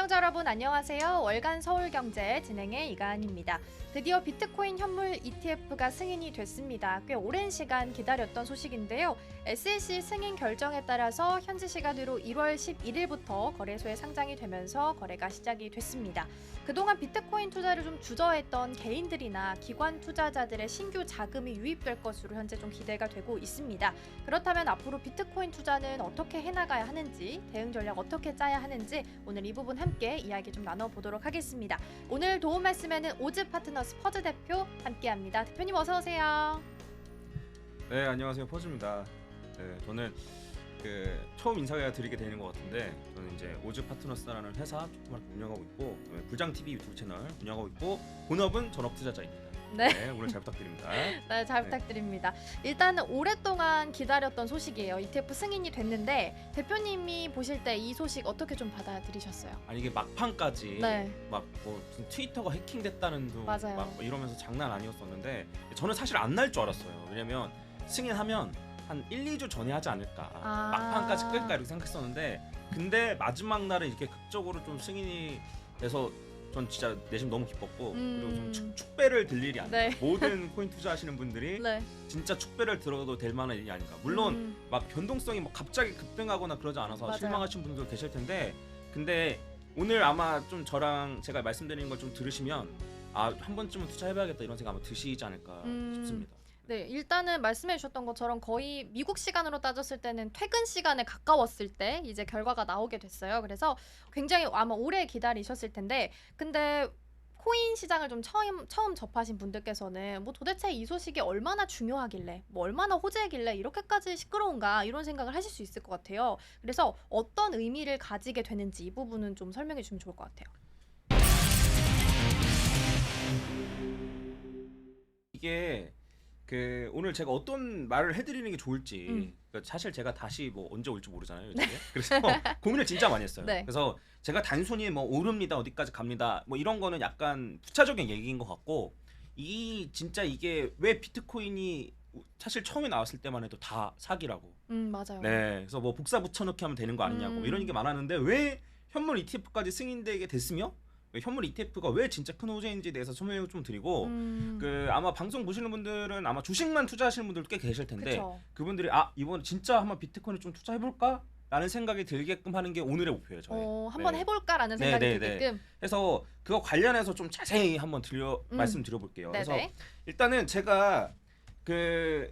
시청자 여러분 안녕하세요. 월간 서울경제 진행의 이가은입니다. 드디어 비트코인 현물 ETF가 승인이 됐습니다. 꽤 오랜 시간 기다렸던 소식인데요. SEC 승인 결정에 따라서 현지 시간으로 1월 11일부터 거래소에 상장이 되면서 거래가 시작이 됐습니다. 그동안 비트코인 투자를 좀 주저했던 개인들이나 기관 투자자들의 신규 자금이 유입될 것으로 현재 좀 기대가 되고 있습니다. 그렇다면 앞으로 비트코인 투자는 어떻게 해나가야 하는지, 대응 전략 어떻게 짜야 하는지 오늘 이 부분 함께 이야기 좀 나눠보도록 하겠습니다. 오늘 도움 말씀에는 오즈 파트너스 퍼즈 대표 함께합니다. 대표님 어서 오세요. 네, 안녕하세요. 퍼즈입니다. 네, 저는 처음 인사드리게 되는 것 같은데, 저는 이제 오즈 파트너스라는 회사 조그맣게 운영하고 있고, 부장 TV 유튜브 채널 운영하고 있고, 본업은 전업 투자자입니다. 네, 오늘 잘 부탁드립니다. 네, 잘 부탁드립니다. 일단은 오랫동안 기다렸던 소식이에요. ETF 승인이 됐는데 대표님이 보실 때 이 소식 어떻게 좀 받아들이셨어요? 아니 이게 막판까지 네. 막 뭐 트위터가 해킹됐다는 둥 맞아요. 막 이러면서 장난 아니었었는데, 저는 사실 안 날 줄 알았어요. 왜냐면 승인하면 한 1, 2주 전에 하지 않을까, 막판까지 끌까 이렇게 생각했었는데, 근데 마지막 날에 이렇게 극적으로 좀 승인이 돼서 전 진짜 내심 너무 기뻤고, 그리고 좀 축배를 들 일이 아닌가. 네. 모든 코인 투자하시는 분들이 네. 진짜 축배를 들어도 될 만한 일이 아닌가. 물론 막 변동성이 막 갑자기 급등하거나 그러지 않아서 맞아요. 실망하신 분들도 계실 텐데, 근데 오늘 아마 좀 저랑 제가 말씀드리는 걸 좀 들으시면 한 번쯤은 투자해봐야겠다 이런 생각 아마 드시지 않을까 싶습니다. 네, 일단은 말씀해 주셨던 것처럼 거의 미국 시간으로 따졌을 때는 퇴근 시간에 가까웠을 때 이제 결과가 나오게 됐어요. 그래서 굉장히 아마 오래 기다리셨을 텐데, 근데 코인 시장을 좀 처음 접하신 분들께서는 뭐 도대체 이 소식이 얼마나 중요하길래, 뭐 얼마나 호재길래 이렇게까지 시끄러운가 이런 생각을 하실 수 있을 것 같아요. 그래서 어떤 의미를 가지게 되는지 이 부분은 좀 설명해 주면 좋을 것 같아요. 이게 오늘 제가 어떤 말을 해드리는 게 좋을지, 그러니까 사실 제가 다시 뭐 언제 올지 모르잖아요, 요즘에. 그래서 고민을 진짜 많이 했어요. 네. 그래서 제가 단순히 뭐 오릅니다, 어디까지 갑니다, 뭐 이런 거는 약간 부차적인 얘기인 것 같고, 진짜 이게 왜 비트코인이 사실 처음에 나왔을 때만 해도 다 사기라고. 맞아요. 네, 그래서 뭐 복사 붙여넣기 하면 되는 거 아니냐고 이런 얘기 많았는데, 왜 현물 ETF까지 승인되게 됐으며 현물 ETF가 왜 진짜 큰 호재인지에 대해서 설명을 좀 드리고, 아마 방송 보시는 분들은 아마 주식만 투자하시는 분들도 꽤 계실 텐데, 그쵸. 그분들이 이번에 진짜 한번 비트코인을 좀 투자해볼까? 라는 생각이 들게끔 하는 게 오늘의 목표예요, 저희. 한번 네. 해볼까라는 생각이 네. 들게끔. 그래서 그거 관련해서 좀 자세히 한번 말씀드려볼게요. 네네. 그래서 일단은 제가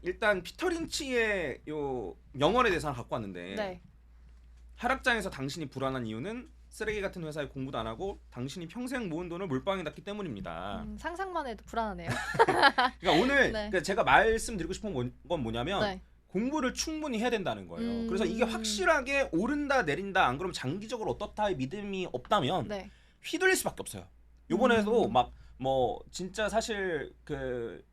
일단 피터 린치의 요 명언에 대해서 하나 갖고 왔는데, 네. 하락장에서 당신이 불안한 이유는 쓰레기 같은 회사에 공부도 안 하고 당신이 평생 모은 돈을 몰빵해 놨기 때문입니다. 상상만 해도 불안하네요. 그러니까 오늘 네. 제가 말씀드리고 싶은 건 뭐냐면, 네. 공부를 충분히 해야 된다는 거예요. 그래서 이게 확실하게 오른다 내린다, 안 그러면 장기적으로 어떻다의 믿음이 없다면 네. 휘둘릴 수밖에 없어요. 요번에도 진짜 사실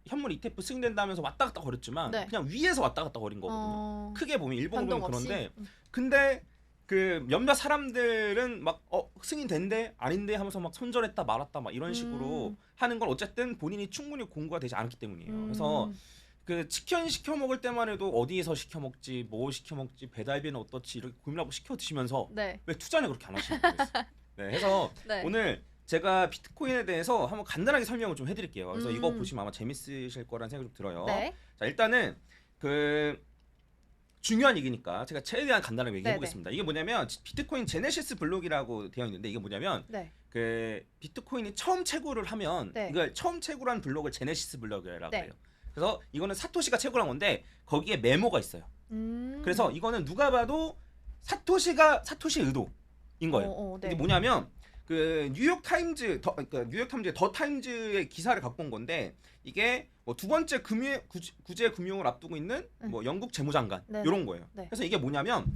현물 ETF 승인된다면서 왔다 갔다 거렸지만, 네. 그냥 위에서 왔다 갔다 거린 거거든요. 크게 보면 일본 변동 보면 없이? 그런데, 근데 몇몇 사람들은 막 승인된대 아닌데 하면서 막 손절했다 말았다 막 이런 식으로 하는 건 어쨌든 본인이 충분히 공부가 되지 않았기 때문이에요. 그래서 치킨 시켜 먹을 때만 해도 어디에서 시켜 먹지, 뭐 시켜 먹지, 배달비는 어떻지 이렇게 고민하고 시켜 드시면서 네. 왜 투자는 그렇게 안 하시는지 모르겠어요. 네, 해서 네. 오늘 제가 비트코인에 대해서 한번 간단하게 설명을 좀 해드릴게요. 그래서 이거 보시면 아마 재밌으실 거라는 생각이 좀 들어요. 네. 자, 일단은 중요한 얘기니까 제가 최대한 간단하게 얘기해 보겠습니다. 이게 뭐냐면 비트코인 제네시스 블록이라고 되어 있는데, 이게 뭐냐면 네. 비트코인이 처음 채굴을 하면 이걸 처음 채굴한 블록을 제네시스 블록이라고 해요. 그래서 이거는 사토시가 채굴한 건데 거기에 메모가 있어요. 그래서 이거는 누가 봐도 사토시의 의도인 거예요. 네. 이게 뭐냐면 뉴욕 타임즈의 더 타임즈의 기사를 갖고 온 건데, 이게 뭐 두 번째 구제 금융을 앞두고 있는 뭐 영국 재무장관 이런 거예요. 그래서 이게 뭐냐면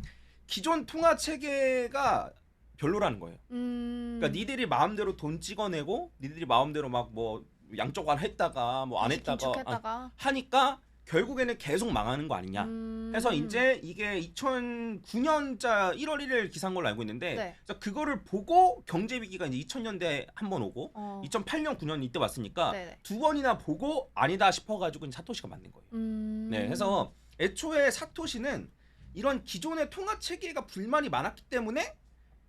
기존 통화 체계가 별로라는 거예요. 그러니까 니들이 마음대로 돈 찍어내고 니들이 마음대로 막 뭐 양쪽 안 했다가 뭐 안 했다가 하니까 결국에는 계속 망하는 거 아니냐. 해서 이제 이게 2009년자 1월 1일 기사인 걸로 알고 있는데, 그래서 그거를 보고 경제 위기가 이제 2000년대 한 번 오고 2008년 9년 이때 왔으니까 두 번이나 보고 아니다 싶어가지고 이제 사토시가 만든 거예요. 네, 해서 애초에 사토시는 이런 기존의 통화 체계가 불만이 많았기 때문에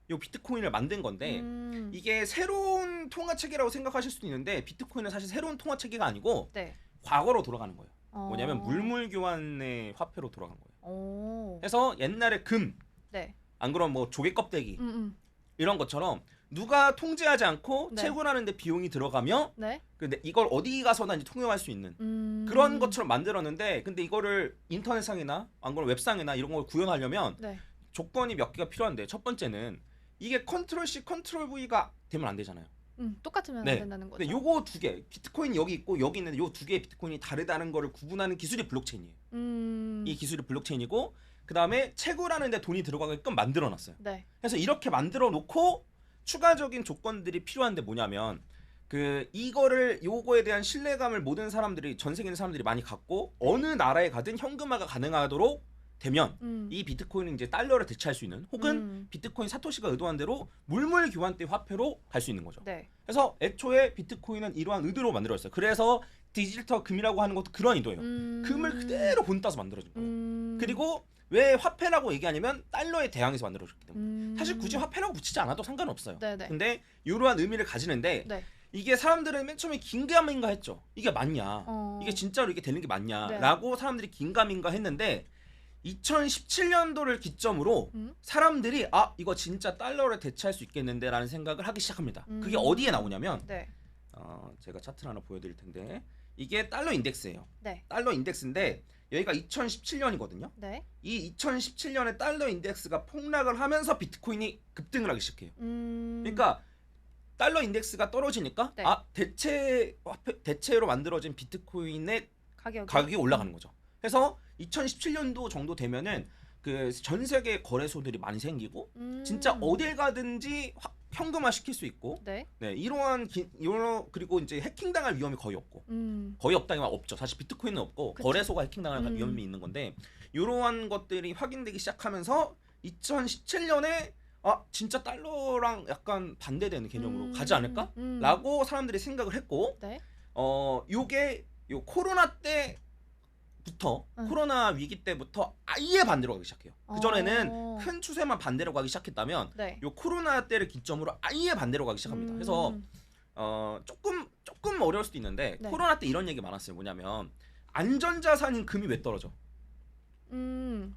요 비트코인을 만든 건데 이게 새로운 통화 체계라고 생각하실 수도 있는데 비트코인은 사실 새로운 통화 체계가 아니고 네. 과거로 돌아가는 거예요. 뭐냐면 물물 교환의 화폐로 돌아간 거예요. 그래서 옛날에 금, 네. 안 그럼 뭐 조개 껍데기 이런 것처럼 누가 통제하지 않고 네. 채굴하는데 비용이 들어가며 네. 근데 이걸 어디 가서나 이제 통용할 수 있는 그런 것처럼 만들었는데 근데 이거를 인터넷상이나 안 그럼 웹상이나 이런 걸 구현하려면 네. 조건이 몇 개가 필요한데 첫 번째는 이게 컨트롤 C, 컨트롤 V가 되면 안 되잖아요. 똑같으면 네. 안 된다는 거죠. 근데 요거 두 개, 비트코인이 여기 있고 여기 있는데 요 두 개의 비트코인이 다르다는 거를 구분하는 기술이 블록체인이에요. 이 기술이 블록체인이고 그 다음에 채굴하는데 돈이 들어가게끔 만들어놨어요. 네. 그래서 이렇게 만들어 놓고 추가적인 조건들이 필요한데 뭐냐면 그 이거를 요거에 대한 신뢰감을 모든 사람들이 전 세계 있는 사람들이 많이 갖고 어느 나라에 가든 현금화가 가능하도록 되면 이 비트코인은 이제 달러를 대체할 수 있는 혹은 비트코인 사토시가 의도한 대로 물물 교환대 화폐로 갈 수 있는 거죠. 네. 그래서 애초에 비트코인은 이러한 의도로 만들어졌어요. 그래서 디지털 금이라고 하는 것도 그런 의도예요. 금을 그대로 본따서 만들어진 거예요. 그리고 왜 화폐라고 얘기하냐면 달러에 대항해서 만들어졌기 때문에 사실 굳이 화폐라고 붙이지 않아도 상관없어요. 네네. 근데 이러한 의미를 가지는데 네. 이게 사람들은 맨 처음에 긴가민가 했죠. 이게 맞냐? 이게 진짜로 이게 되는 게 맞냐? 네. 라고 사람들이 긴가민가 했는데 2017년도를 기점으로 사람들이 아 이거 진짜 달러를 대체할 수 있겠는데 라는 생각을 하기 시작합니다. 그게 어디에 나오냐면 네. 제가 차트를 하나 보여드릴 텐데 이게 달러 인덱스예요. 네. 달러 인덱스인데 여기가 2017년이거든요. 네. 이 2017년에 달러 인덱스가 폭락을 하면서 비트코인이 급등을 하기 시작해요. 그러니까 달러 인덱스가 떨어지니까 네. 아 대체로 만들어진 비트코인의 가격이 올라가는 거죠. 그래서 2017년도 정도 되면은 그 전 세계 거래소들이 많이 생기고 진짜 어딜 가든지 현금화 시킬 수 있고 네. 네 이러한 그리고 이제 해킹당할 위험이 거의 없고 거의 없다기만 없죠. 사실 비트코인은 없고 그쵸. 거래소가 해킹당할 위험이 있는 건데 이러한 것들이 확인되기 시작하면서 2017년에 아 진짜 달러랑 약간 반대되는 개념으로 가지 않을까? 라고 사람들이 생각을 했고 네. 요게 요 코로나 때부터 코로나 위기 때부터 아예 반대로 가기 시작해요. 그전에는 큰 추세만 반대로 가기 시작했다면 네. 요 코로나 때를 기점으로 아예 반대로 가기 시작합니다. 그래서 조금 어려울 수도 있는데 네. 코로나 때 이런 얘기 많았어요. 뭐냐면 안전자산인 금이 왜 떨어져?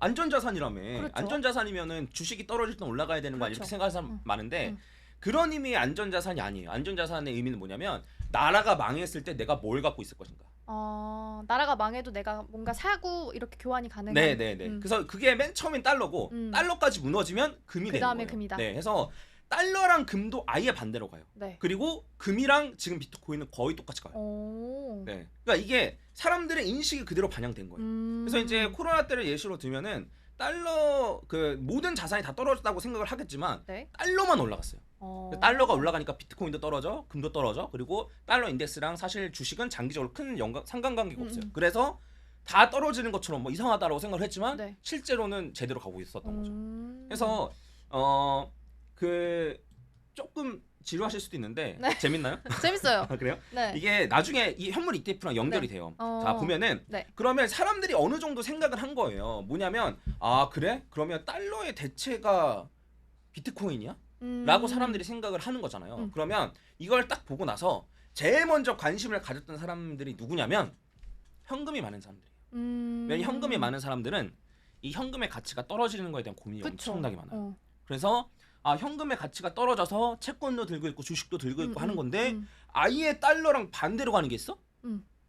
안전자산이라며. 그렇죠. 안전자산이면은 주식이 떨어질 때 올라가야 되는 거 아니야? 그렇죠. 이렇게 생각하는 사람 많은데 그런 의미의 안전자산이 아니에요. 안전자산의 의미는 뭐냐면 나라가 망했을 때 내가 뭘 갖고 있을 것인가. 나라가 망해도 내가 뭔가 사고 이렇게 교환이 가능한. 네네네. 그래서 그게 맨 처음엔 달러고 달러까지 무너지면 금이 되는 그다음에 거예요. 금이다. 네, 그래서 달러랑 금도 아예 반대로 가요. 네. 그리고 금이랑 지금 비트코인은 거의 똑같이 가요. 네. 그러니까 이게 사람들의 인식이 그대로 반영된 거예요. 그래서 이제 코로나 때를 예시로 들면은 달러 그 모든 자산이 다 떨어졌다고 생각을 하겠지만 네. 달러만 올라갔어요. 달러가 올라가니까 비트코인도 떨어져, 금도 떨어져. 그리고 달러 인덱스랑 사실 주식은 장기적으로 큰 상관관계가 없어요. 그래서 다 떨어지는 것처럼 뭐 이상하다라고 생각을 했지만 네. 실제로는 제대로 가고 있었던 거죠. 그래서 그 조금 지루하실 수도 있는데 네. 재밌나요? 재밌어요. 아, 그래요? 네. 이게 나중에 이 현물 ETF랑 연결이 네. 돼요. 자 보면은 네. 그러면 사람들이 어느 정도 생각을 한 거예요. 뭐냐면 아 그래? 그러면 달러의 대체가 비트코인이야? 라고 사람들이 생각을 하는 거잖아요. 그러면 이걸 딱 보고 나서 제일 먼저 관심을 가졌던 사람들이 누구냐면 현금이 많은 사람들이에요. 왜냐면 현금이 많은 사람들은 이 현금의 가치가 떨어지는 거에 대한 고민이 그쵸. 엄청나게 많아요. 그래서 아 현금의 가치가 떨어져서 채권도 들고 있고 주식도 들고 있고 하는 건데 아예 달러랑 반대로 가는 게 있어?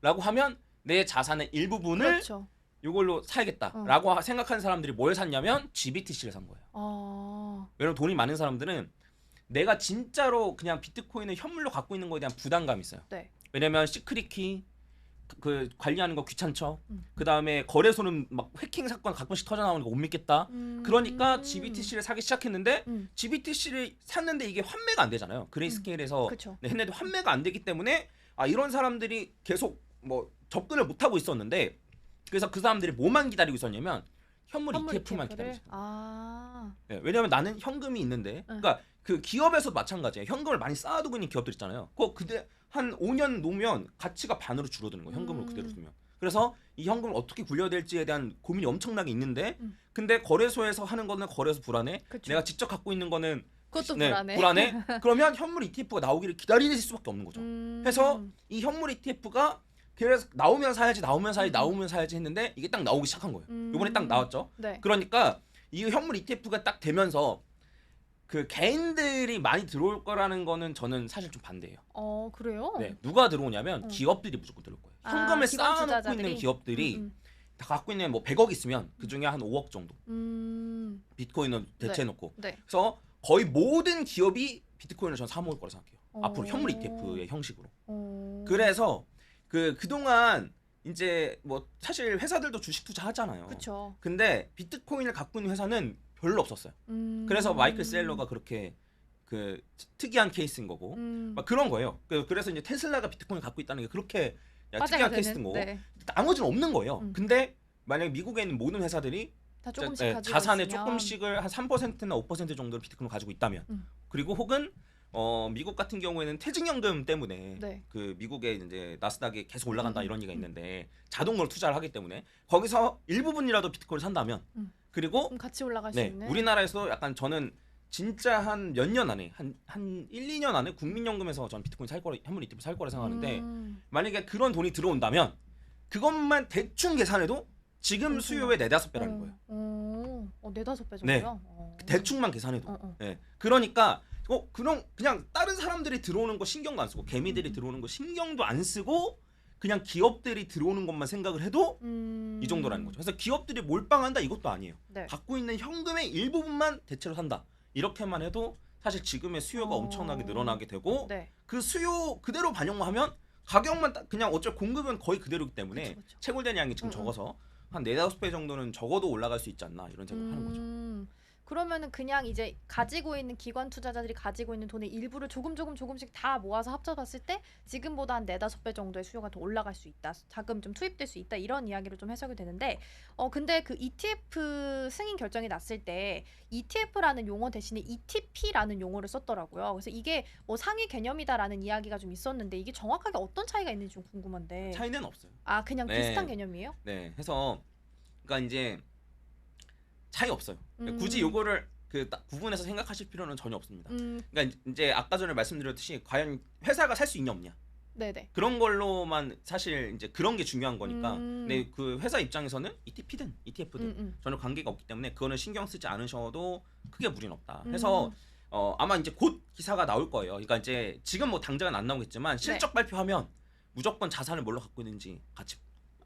라고 하면 내 자산의 일부분을 그렇죠. 이걸로 사야겠다라고 생각하는 사람들이 뭘 샀냐면 GBTC를 산 거예요. 왜냐면 돈이 많은 사람들은 내가 진짜로 그냥 비트코인을 현물로 갖고 있는 거에 대한 부담감이 있어요. 네. 왜냐면 시크릿키 그 관리하는 거 귀찮죠. 그 다음에 거래소는 막 해킹 사건 가끔씩 터져 나오는 거 못 믿겠다. 그러니까 GBTC를 사기 시작했는데 GBTC를 샀는데 이게 환매가 안 되잖아요. 그레이스케일에서 네, 했는데 환매가 안 되기 때문에 아 이런 사람들이 계속 뭐 접근을 못 하고 있었는데 그래서 그 사람들이 뭐만 기다리고 있었냐면 현물 ETF만 기다리고 있었어요. 네, 왜냐면 나는 현금이 있는데 그러니까 그 기업에서도 마찬가지예요. 현금을 많이 쌓아두고 있는 기업들 있잖아요. 그때 한 5년 놓으면 가치가 반으로 줄어드는 거예요. 현금으로 그대로 두면. 그래서 이 현금을 어떻게 굴려야 될지에 대한 고민이 엄청나게 있는데 근데 거래소에서 하는 거는 거래소 불안해. 그쵸. 내가 직접 갖고 있는 거는 그것도 네, 불안해. 불안해. 그러면 현물 ETF가 나오기를 기다릴 수밖에 없는 거죠. 해서 이 현물 ETF가 그래서 나오면 사야지 나오면 사야지 했는데 이게 딱 나오기 시작한 거예요. 이번에 딱 나왔죠. 네. 그러니까 이 현물 ETF가 딱 되면서 그 개인들이 많이 들어올 거라는 거는 저는 사실 좀 반대예요. 그래요? 네, 누가 들어오냐면 기업들이 무조건 들어올 거예요. 현금을 쌓아놓고 있는 기업들이 다 갖고 있는 뭐 100억 있으면 그 중에 한 5억 정도 비트코인을 대체해놓고 네. 그래서 거의 모든 기업이 비트코인을 저는 사 먹을 거라 생각해요. 앞으로 현물 ETF의 형식으로. 그래서 그동안 이제 뭐 사실 회사들도 주식 투자하잖아요. 그렇죠. 근데 비트코인을 갖고 있는 회사는 별로 없었어요. 그래서 마이클 셀러가 그렇게 그 특이한 케이스인 거고 막 그런 거예요. 그래서 이제 테슬라가 비트코인을 갖고 있다는 게 그렇게 특이한 케이스인 거고 네. 나머지는 없는 거예요. 근데 만약에 미국에 있는 모든 회사들이 다 조금씩 가지고 자산의 있으면. 조금씩을 한 3%나 5% 정도를 비트코인을 가지고 있다면 그리고 혹은 미국 같은 경우에는 퇴직연금 때문에 네. 그 미국의 이제 나스닥이 계속 올라간다 이런 얘기가 있는데 자동으로 투자를 하기 때문에 거기서 일부분이라도 비트코인을 산다면 그리고 그럼 같이 올라갈 수 있는. 우리나라에서 약간 저는 진짜 한 몇 년 안에 한 1, 2년 안에 국민연금에서 전 비트코인 살 거라 현물 ETF 살 거라 생각하는데 만약에 그런 돈이 들어온다면 그것만 대충 계산해도 지금 수요의 4-5배라는 거예요. 4-5배 네. 정도요? 대충만 계산해도. 네. 그러니까 그냥 다른 사람들이 들어오는 거 신경도 안 쓰고 개미들이 들어오는 거 신경도 안 쓰고 그냥 기업들이 들어오는 것만 생각을 해도 이 정도라는 거죠. 그래서 기업들이 몰빵한다 이것도 아니에요. 네. 갖고 있는 현금의 일부분만 대체로 산다. 이렇게만 해도 사실 지금의 수요가 엄청나게 늘어나게 되고 네. 그 수요 그대로 반영만 하면 가격만 그냥 어차피 공급은 거의 그대로이기 때문에 그쵸. 채굴된 양이 지금 적어서 한 4-5배 정도는 적어도 올라갈 수 있지 않나 이런 생각을 하는 거죠. 그러면은 그냥 이제 가지고 있는 기관 투자자들이 가지고 있는 돈의 일부를 조금씩 다 모아서 합쳐봤을 때 지금보다 한 4-5배 정도의 수요가 더 올라갈 수 있다. 자금 좀 투입될 수 있다. 이런 이야기로 좀 해석이 되는데 근데 그 ETF 승인 결정이 났을 때 ETF라는 용어 대신에 ETP라는 용어를 썼더라고요. 그래서 이게 뭐 상위 개념이다라는 이야기가 좀 있었는데 이게 정확하게 어떤 차이가 있는지 좀 궁금한데. 차이는 없어요. 그냥 비슷한 개념이에요? 네. 해서 그러니까 이제 차이 없어요. 굳이 요거를 딱 구분해서 생각하실 필요는 전혀 없습니다. 그러니까 이제 아까 전에 말씀드렸듯이 과연 회사가 살 수 있냐 없냐. 네네. 그런 걸로만 사실 이제 그런 게 중요한 거니까. 근데 그 회사 입장에서는 ETP든 ETF든 전혀 관계가 없기 때문에 그거는 신경 쓰지 않으셔도 크게 무리는 없다. 그래서 아마 이제 곧 기사가 나올 거예요. 그러니까 이제 지금 뭐 당장은 안 나오겠지만 실적 발표하면 무조건 자산을 뭘로 갖고 있는지 같이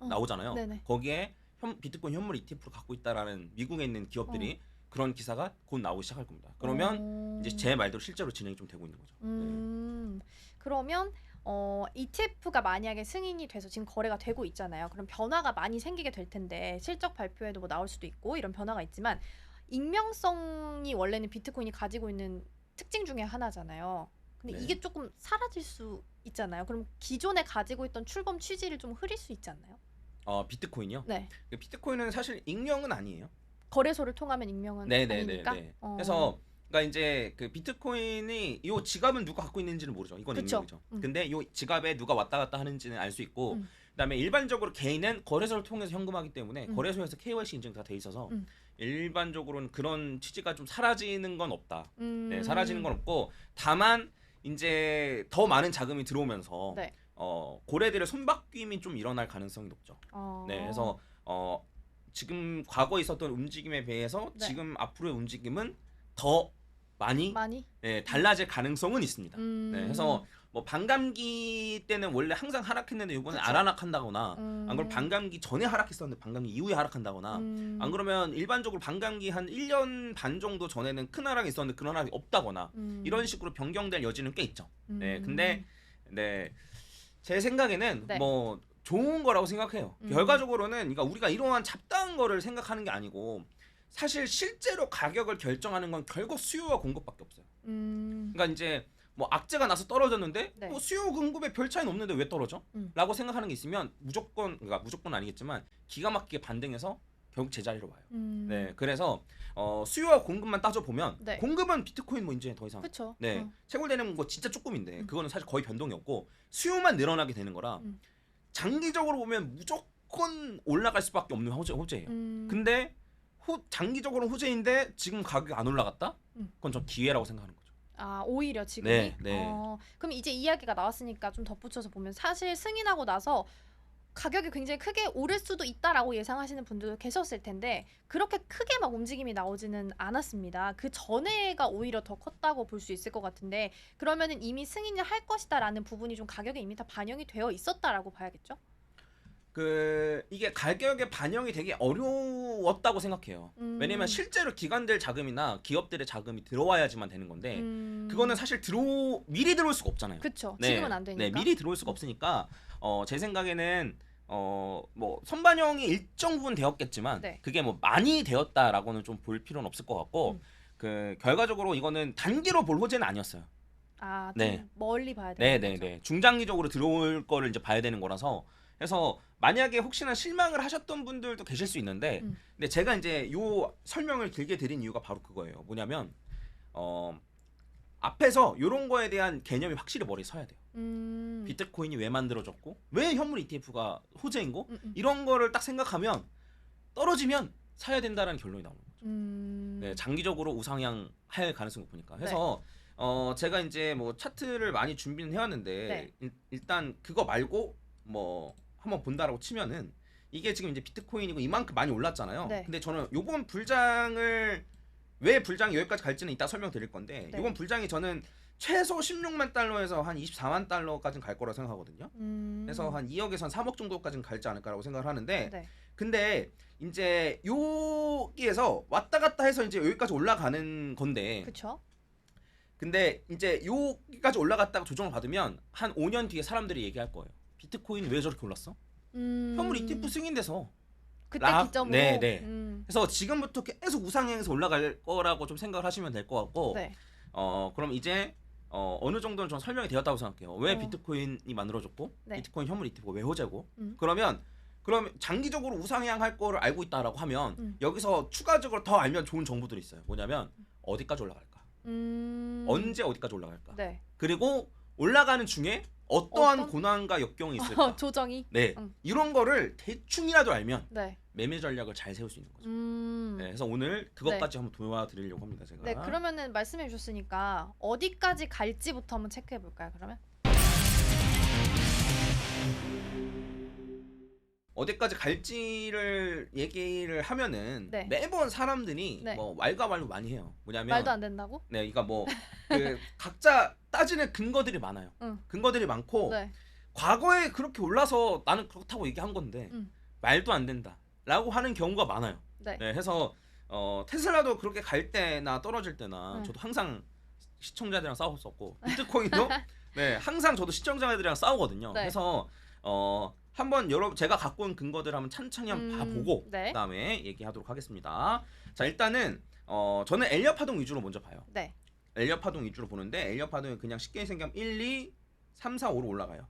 나오잖아요. 네네. 거기에 비트코인 현물 ETF를 갖고 있다라는 미국에 있는 기업들이 그런 기사가 곧 나오기 시작할 겁니다. 그러면 이제 제 말대로 실제로 진행이 좀 되고 있는 거죠. 그러면 ETF가 만약에 승인이 돼서 지금 거래가 되고 있잖아요. 그럼 변화가 많이 생기게 될 텐데 실적 발표에도 뭐 나올 수도 있고 이런 변화가 있지만 익명성이 원래는 비트코인이 가지고 있는 특징 중에 하나잖아요. 근데 이게 조금 사라질 수 있잖아요. 그럼 기존에 가지고 있던 출범 취지를 좀 흐릴 수 있지 않나요? 비트코인이요? 네. 비트코인은 사실 익명은 아니에요. 거래소를 통하면 익명은 아니니까. 그래서 그러니까 이제 그 비트코인이 이 지갑은 누가 갖고 있는지는 모르죠. 이건 익명이죠. 근데 이 지갑에 누가 왔다 갔다 하는지는 알 수 있고 그다음에 일반적으로 개인은 거래소를 통해서 현금하기 때문에 거래소에서 KYC 인증 다 돼 있어서 일반적으로는 그런 취지가 좀 사라지는 건 없다. 네, 사라지는 건 없고 다만 이제 더 많은 자금이 들어오면서 네. 고래들의 손바뀜이 좀 일어날 가능성이 높죠. 네, 그래서 지금 과거에 있었던 움직임에 비해서 네. 지금 앞으로의 움직임은 더 많이? 네, 달라질 가능성은 있습니다. 네, 그래서 뭐 반감기 때는 원래 항상 하락했는데 이번에 안 하락한다거나 안 그러면 반감기 전에 하락했었는데 반감기 이후에 하락한다거나 안 그러면 일반적으로 반감기 한 1년 반 정도 전에는 큰 하락이 있었는데 그런 하락이 없다거나 이런 식으로 변경될 여지는 꽤 있죠. 네, 근데 제 생각에는 네. 뭐 좋은 거라고 생각해요. 결과적으로는 그러니까 우리가 이러한 잡다한 거를 생각하는 게 아니고 사실 실제로 가격을 결정하는 건 결국 수요와 공급밖에 없어요. 그러니까 이제 뭐 악재가 나서 떨어졌는데 네. 뭐 수요 공급에 별 차이는 없는데 왜 떨어져? 라고 생각하는 게 있으면 그러니까 무조건 아니겠지만 기가 막히게 반등해서 결국 제자리로 와요. 네, 그래서 수요와 공급만 따져보면 네. 공급은 비트코인 뭐 이제 더 이상 그렇죠. 네, 채굴되는 거 진짜 조금인데 그거는 사실 거의 변동이 없고 수요만 늘어나게 되는 거라 장기적으로 보면 무조건 올라갈 수밖에 없는 호재예요. 근데 장기적으로 호재인데 지금 가격이 안 올라갔다? 그건 전 기회라고 생각하는 거죠. 아, 오히려 지금이? 네, 네. 그럼 이제 이야기가 나왔으니까 좀 덧붙여서 보면 사실 승인하고 나서 가격이 굉장히 크게 오를 수도 있다라고 예상하시는 분들도 계셨을 텐데 그렇게 크게 막 움직임이 나오지는 않았습니다. 그 전에가 오히려 더 컸다고 볼 수 있을 것 같은데 그러면은 이미 승인을 할 것이다라는 부분이 좀 가격에 이미 다 반영이 되어 있었다라고 봐야겠죠? 이게 가격에 반영이 되게 어려웠다고 생각해요. 왜냐면 실제로 기관들 자금이나 기업들의 자금이 들어와야지만 되는 건데 그거는 사실 미리 들어올 수가 없잖아요. 그렇죠. 네, 지금은 안 되니까. 네, 미리 들어올 수가 없으니까 제 생각에는 뭐 선반영이 일정 부분 되었겠지만 네. 그게 뭐 많이 되었다라고는 좀 볼 필요는 없을 것 같고 결과적으로 이거는 단기로 볼 호재는 아니었어요. 아, 좀 네. 멀리 봐야 되는 거죠. 네네네. 중장기적으로 들어올 거를 이제 봐야 되는 거라서 그래서 만약에 혹시나 실망을 하셨던 분들도 계실 수 있는데 근데 제가 이제 요 설명을 길게 드린 이유가 바로 그거예요. 뭐냐면 앞에서 요런 거에 대한 개념이 확실히 머리에 서야 돼요. 비트코인이 왜 만들어졌고 왜 현물 ETF가 호재인고 이런 거를 딱 생각하면 떨어지면 사야 된다라는 결론이 나오는 거죠. 네, 장기적으로 우상향 할 가능성이 높으니까. 그래서 제가 이제 뭐 차트를 많이 준비는 해왔는데 일단 그거 말고 뭐 한번 본다라고 치면은 이게 지금 이제 비트코인이고 이만큼 많이 올랐잖아요. 네. 근데 저는 요번 불장을 왜 불장이 여기까지 갈지는 이따 설명드릴 건데 요번 불장이 저는 최소 16만 달러에서 한 24만 달러까지는 갈 거라고 생각하거든요. 그래서 한 2억에서 한 3억 정도까지는 갈지 않을까라고 생각을 하는데 근데 이제 여기에서 왔다 갔다 해서 이제 여기까지 올라가는 건데 그렇죠. 근데 이제 여기까지 올라갔다가 조정을 받으면 한 5년 뒤에 사람들이 얘기할 거예요. 비트코인 왜 저렇게 올랐어? 현물 ETF 승인돼서 그때 기점으로. 네. 그래서 지금부터 계속 우상향해서 올라갈 거라고 좀 생각을 하시면 될 것 같고 그럼 이제 어느 정도는 좀 설명이 되었다고 생각해요. 왜 비트코인이 만들어졌고 비트코인 현물 ETF가 왜 호재고 그럼 장기적으로 우상향할 거를 알고 있다라고 하면 여기서 추가적으로 더 알면 좋은 정보들이 있어요. 뭐냐면 어디까지 올라갈까? 언제 어디까지 올라갈까? 그리고 올라가는 중에 어떠한 고난과 역경이 있을까? 조정이? 네. 이런 거를 대충이라도 알면 매매 전략을 잘 세울 수 있는 거죠. 네, 그래서 오늘 그것까지 한번 도와드리려고 합니다. 제가. 네, 그러면은 말씀해 주셨으니까 어디까지 갈지부터 한번 체크해 볼까요? 그러면? 어디까지 갈지를 얘기를 하면은 매번 사람들이 뭐 왈가왈부 많이 해요. 뭐냐면 말도 안 된다고? 네, 그러니까 뭐 각자 따지는 근거들이 많아요. 근거들이 많고 과거에 그렇게 올라서 나는 그렇다고 얘기한 건데 말도 안 된다라고 하는 경우가 많아요. 네, 해서 테슬라도 그렇게 갈 때나 떨어질 때나 저도 항상 시청자들이랑 싸웠었고 비트코인도 항상 저도 시청자들이랑 싸우거든요. 그래서 한번 제가 갖고 온 근거들 한번 찬찬히 한번 봐보고 그다음에 얘기하도록 하겠습니다. 자, 일단은 저는 엘리엇 파동 위주로 먼저 봐요. 엘리엇 파동 위주로 보는데 엘리엇 파동이 그냥 쉽게 생각하면 1, 2, 3, 4, 5로 올라가요.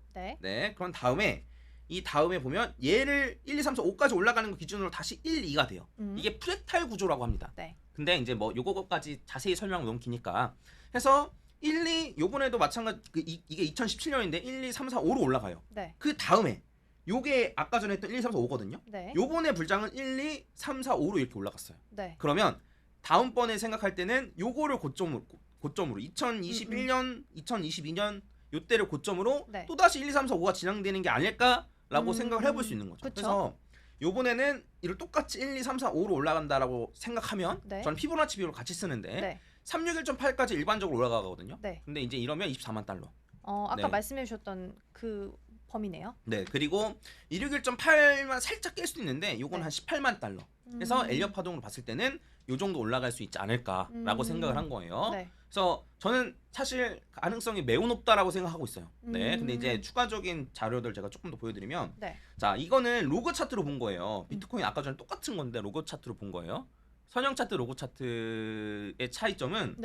그런 다음에 이 다음에 보면 얘를 1, 2, 3, 4, 5까지 올라가는 거 기준으로 다시 1, 2가 돼요. 이게 프랙탈 구조라고 합니다. 근데 이제 뭐 요거까지 자세히 설명은 너무 기니까 해서 1, 2 요번에도 마찬가지 이게 2017년인데 1, 2, 3, 4, 5로 올라가요. 그 다음에 요게 아까 전에 했던 1, 2, 3, 4, 5거든요. 요번에 불장은 1, 2, 3, 4, 5로 이렇게 올라갔어요. 그러면 다음번에 생각할 때는 요거를 고점으로 2021년, 2022년 요때를 고점으로 또다시 1, 2, 3, 4, 5가 진행되는 게 아닐까라고 생각을 해볼 수 있는 거죠. 그래서 요번에는 이를 똑같이 1, 2, 3, 4, 5로 올라간다라고 생각하면 저는 피보나치 비율을 같이 쓰는데 361.8까지 일반적으로 올라가거든요. 근데 이제 이러면 24만 달러. 아까 말씀해 주셨던 그 범위네요. 네, 그리고 261.8만 살짝 깰 수도 있는데 요건 한 18만 달러. 그래서 엘리엇 파동으로 봤을 때는 요 정도 올라갈 수 있지 않을까라고 생각을 한 거예요. 그래서 저는 사실 가능성이 매우 높다라고 생각하고 있어요. 근데 이제 추가적인 자료들 제가 조금 더 보여드리면 자, 이거는 로그 차트로 본 거예요. 비트코인 아까 전에 똑같은 건데 로그 차트로 본 거예요. 선형 차트, 로그 차트의 차이점은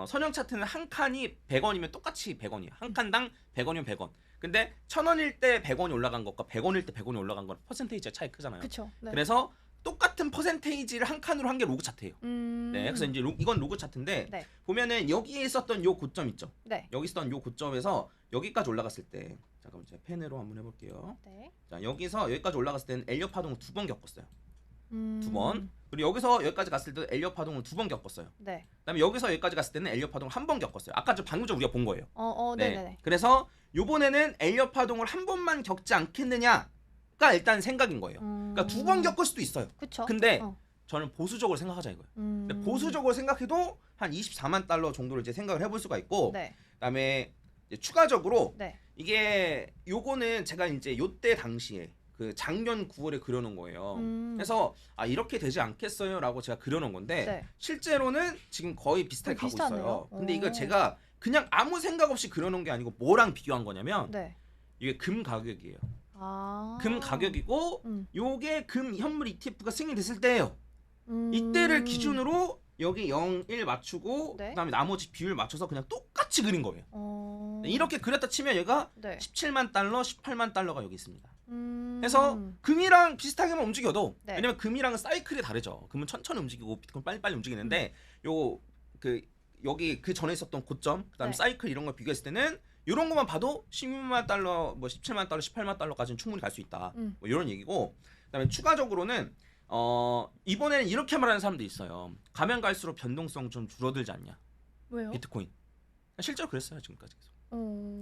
선형 차트는 한 칸이 100원이면 똑같이 100원이에요. 한 칸당 100원이면 100원. 근데 1000원일 때 100원이 올라간 것과 100원일 때 100원이 올라간 건 퍼센테이지가 차이 크잖아요. 그래서 똑같은 퍼센테이지를 한 칸으로 한 게 로그 차트예요. 그래서 이제 이건 로그 차트인데 보면은 여기에 있었던 요 고점 있죠. 여기 있었던 요 고점에서 여기까지 올라갔을 때 잠깐만 제가 펜으로 한번 해볼게요. 자, 여기서 여기까지 올라갔을 때는 엘리엇 파동을 2번 겪었어요. 두 번. 그리고 여기서 여기까지 갔을 때도 엘리엇 파동을 2번 겪었어요. 네. 그다음에 여기서 여기까지 갔을 때는 엘리엇 파동을 1번 겪었어요. 아까 방금 전 우리가 본 거예요. 네네네. 그래서 요번에는 엘리엇 파동을 1번만 겪지 않겠느냐가 일단 생각인 거예요. 그러니까 2번 겪을 수도 있어요. 그쵸. 근데 저는 보수적으로 생각하자 이거예요. 근데 보수적으로 생각해도 한 24만 달러 정도를 이제 생각을 해볼 수가 있고, 네. 그다음에 이제 추가적으로 네. 이게 요거는 제가 이제 요때 당시에 그 작년 9월에 그려놓은 거예요. 그래서 이렇게 되지 않겠어요라고 제가 그려놓은 건데 네. 실제로는 지금 거의 비슷하게 가고 비슷하네요. 있어요. 근데 이거 제가 그냥 아무 생각 없이 그려놓은 게 아니고 뭐랑 비교한 거냐면 네. 이게 금 가격이에요. 아. 금 가격이고 요게 금 현물 ETF가 승인됐을 때예요. 이때를 기준으로 여기 0, 1 맞추고 네. 그다음에 나머지 비율 맞춰서 그냥 똑같이 그린 거예요. 이렇게 그렸다 치면 얘가 네. 17만 달러, 18만 달러가 여기 있습니다. 그래서 금이랑 비슷하게만 움직여도 네. 왜냐면 금이랑은 사이클이 다르죠. 금은 천천히 움직이고 비트코인 빨리빨리 움직이는데 요 그 여기 그 전에 있었던 고점 그다음에 네. 사이클 이런 걸 비교했을 때는 이런 것만 봐도 16만 달러, 뭐 17만 달러, 18만 달러까지는 충분히 갈 수 있다. 뭐 이런 얘기고 그다음에 추가적으로는 이번에는 이렇게 말하는 사람도 있어요. 가면 갈수록 변동성 좀 줄어들지 않냐? 왜요? 비트코인. 실제로 그랬어요 지금까지 계속.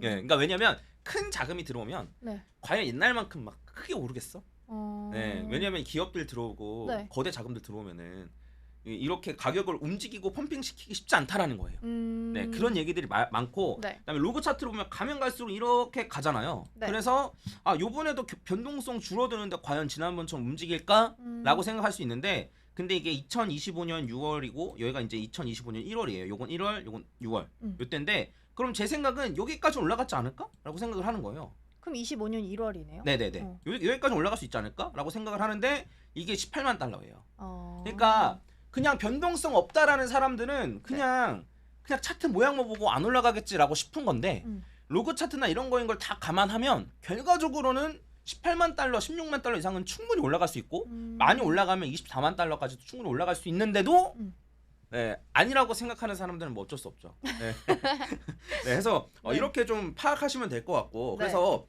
예. 그러니까 왜냐면 큰 자금이 들어오면 네. 과연 옛날만큼 막 크게 오르겠어? 네, 왜냐면 기업들 들어오고 네. 거대 자금들 들어오면은 이렇게 가격을 움직이고 펌핑시키기 쉽지 않다라는 거예요. 네, 그런 얘기들이 많고 네. 그다음에 로그 차트로 보면 가면 갈수록 이렇게 가잖아요. 네. 그래서 요번에도 변동성 줄어드는데 과연 지난번처럼 움직일까라고 생각할 수 있는데 근데 이게 2025년 6월이고 여기가 이제 2025년 1월이에요. 요건 1월, 요건 6월. 요때인데 그럼 제 생각은 여기까지 올라갔지 않을까라고 생각을 하는 거예요. 그럼 25년 1월이네요. 네네네. 여기까지 올라갈 수 있지 않을까라고 생각을 하는데 이게 18만 달러예요. 그러니까 그냥 변동성 없다라는 사람들은 그냥 차트 모양만 보고 안 올라가겠지라고 싶은 건데 로그 차트나 이런 거인 걸 다 감안하면 결과적으로는 18만 달러, 16만 달러 이상은 충분히 올라갈 수 있고 많이 올라가면 24만 달러까지도 충분히 올라갈 수 있는데도 네, 아니라고 생각하는 사람들은 뭐 어쩔 수 없죠. 네. 네, 해서 이렇게 좀 파악하시면 될 것 같고 네. 그래서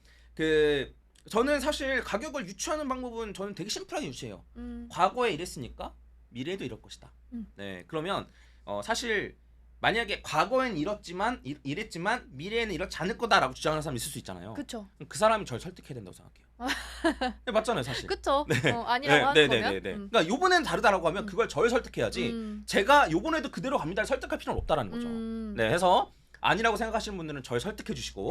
저는 사실 가격을 유추하는 방법은 저는 되게 심플하게 유추해요. 과거에 이랬으니까 미래에도 이럴 것이다. 네, 그러면 사실 만약에 과거엔 이랬지만 미래에는 이렇지 않을 거다라고 주장하는 사람이 있을 수 있잖아요. 그쵸. 그 사람이 저를 설득해야 된다고 생각해요. 네, 맞잖아요, 사실. 그쵸. 네. 아니라고 하는 거면. 그러니까 요번에는 다르다라고 하면 그걸 저를 설득해야지. 제가 요번에도 그대로 갑니다를 설득할 필요는 없다라는 거죠. 네, 해서 아니라고 생각하시는 분들은 저를 설득해 주시고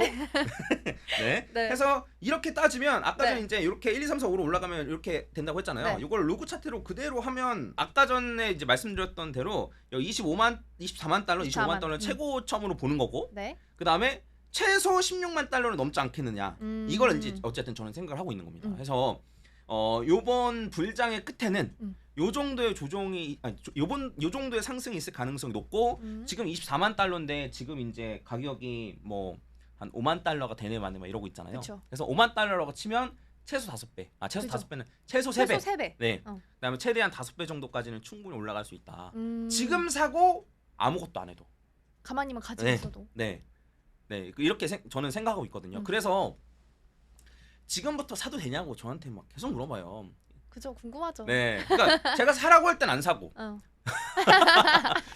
네. 네. 해서 이렇게 따지면 아까 전에 네. 이제 이렇게 1, 2, 3, 4, 5로 올라가면 이렇게 된다고 했잖아요. 네. 이걸 로그 차트로 그대로 하면 아까 전에 이제 말씀드렸던 대로 24만 달러, 25만 달러는 최고점으로 보는 거고 네. 그다음에 최소 16만 달러는 넘지 않겠느냐. 이걸 이제 어쨌든 저는 생각을 하고 있는 겁니다. 그래서 요번 불장의 끝에는 요 정도의 조정이 요 정도의 상승이 있을 가능성이 높고 지금 24만 달러인데 지금 이제 가격이 뭐 한 5만 달러가 되네 마네 막 이러고 있잖아요. 그쵸. 그래서 5만 달러라고 치면 최소 5배. 최소 그쵸. 5배는 최소 3배. 최소 3배. 네. 그다음에 최대한 5배 정도까지는 충분히 올라갈 수 있다. 지금 지금 사고 아무것도 안 해도. 가만히만 가지고 네. 있어도. 네. 네. 이렇게 저는 생각하고 있거든요. 그래서 지금부터 사도 되냐고 저한테 막 계속 물어봐요. 그죠, 궁금하죠. 네. 그러니까 제가 사라고 할 땐 안 사고.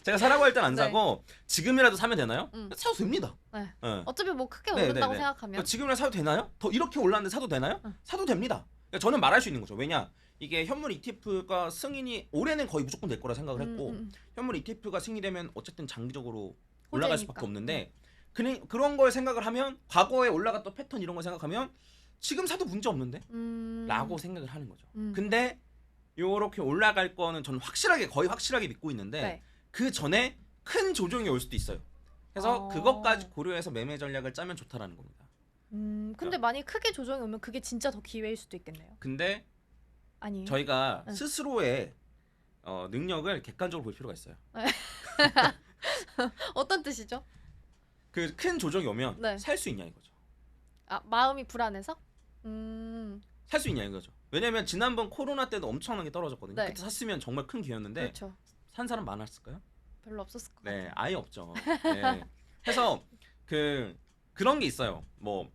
제가 사라고 할 땐 안 네. 사고 지금이라도 사면 되나요? 사도 됩니다. 네. 네. 어차피 뭐 크게 네, 오른다고 네, 네. 생각하면. 지금이라도 사도 되나요? 더 이렇게 올랐는데 사도 되나요? 사도 됩니다. 그러니까 저는 말할 수 있는 거죠. 왜냐? 이게 현물 ETF가 승인이 올해는 거의 무조건 될 거라 생각을 했고 현물 ETF가 승인이 되면 어쨌든 장기적으로 올라갈 호재니까. 수밖에 없는데 그런 걸 생각을 하면 과거에 올라갔던 패턴 이런 걸 생각하면 지금 사도 문제 없는데? 라고 생각을 하는 거죠. 근데 요렇게 올라갈 거는 저는 거의 확실하게 믿고 있는데 네. 그 전에 큰 조정이 올 수도 있어요. 그래서 그것까지 고려해서 매매 전략을 짜면 좋다라는 겁니다. 근데 만약 크게 조정이 오면 그게 진짜 더 기회일 수도 있겠네요. 근데 아니에요. 저희가 스스로의 능력을 객관적으로 볼 필요가 있어요. 어떤 뜻이죠? 그 큰 조정이 오면 네. 살 수 있냐 이거죠. 마음이 불안해서? 살 수 있냐 이거죠. 왜냐면 지난번 코로나 때도 엄청나게 떨어졌거든요. 네. 그때 샀으면 정말 큰 기회였는데 그렇죠. 산 사람 많았을까요? 별로 없었을 것 네, 같아요. 아예 없죠. 네. 해서 그런 게 있어요. 뭐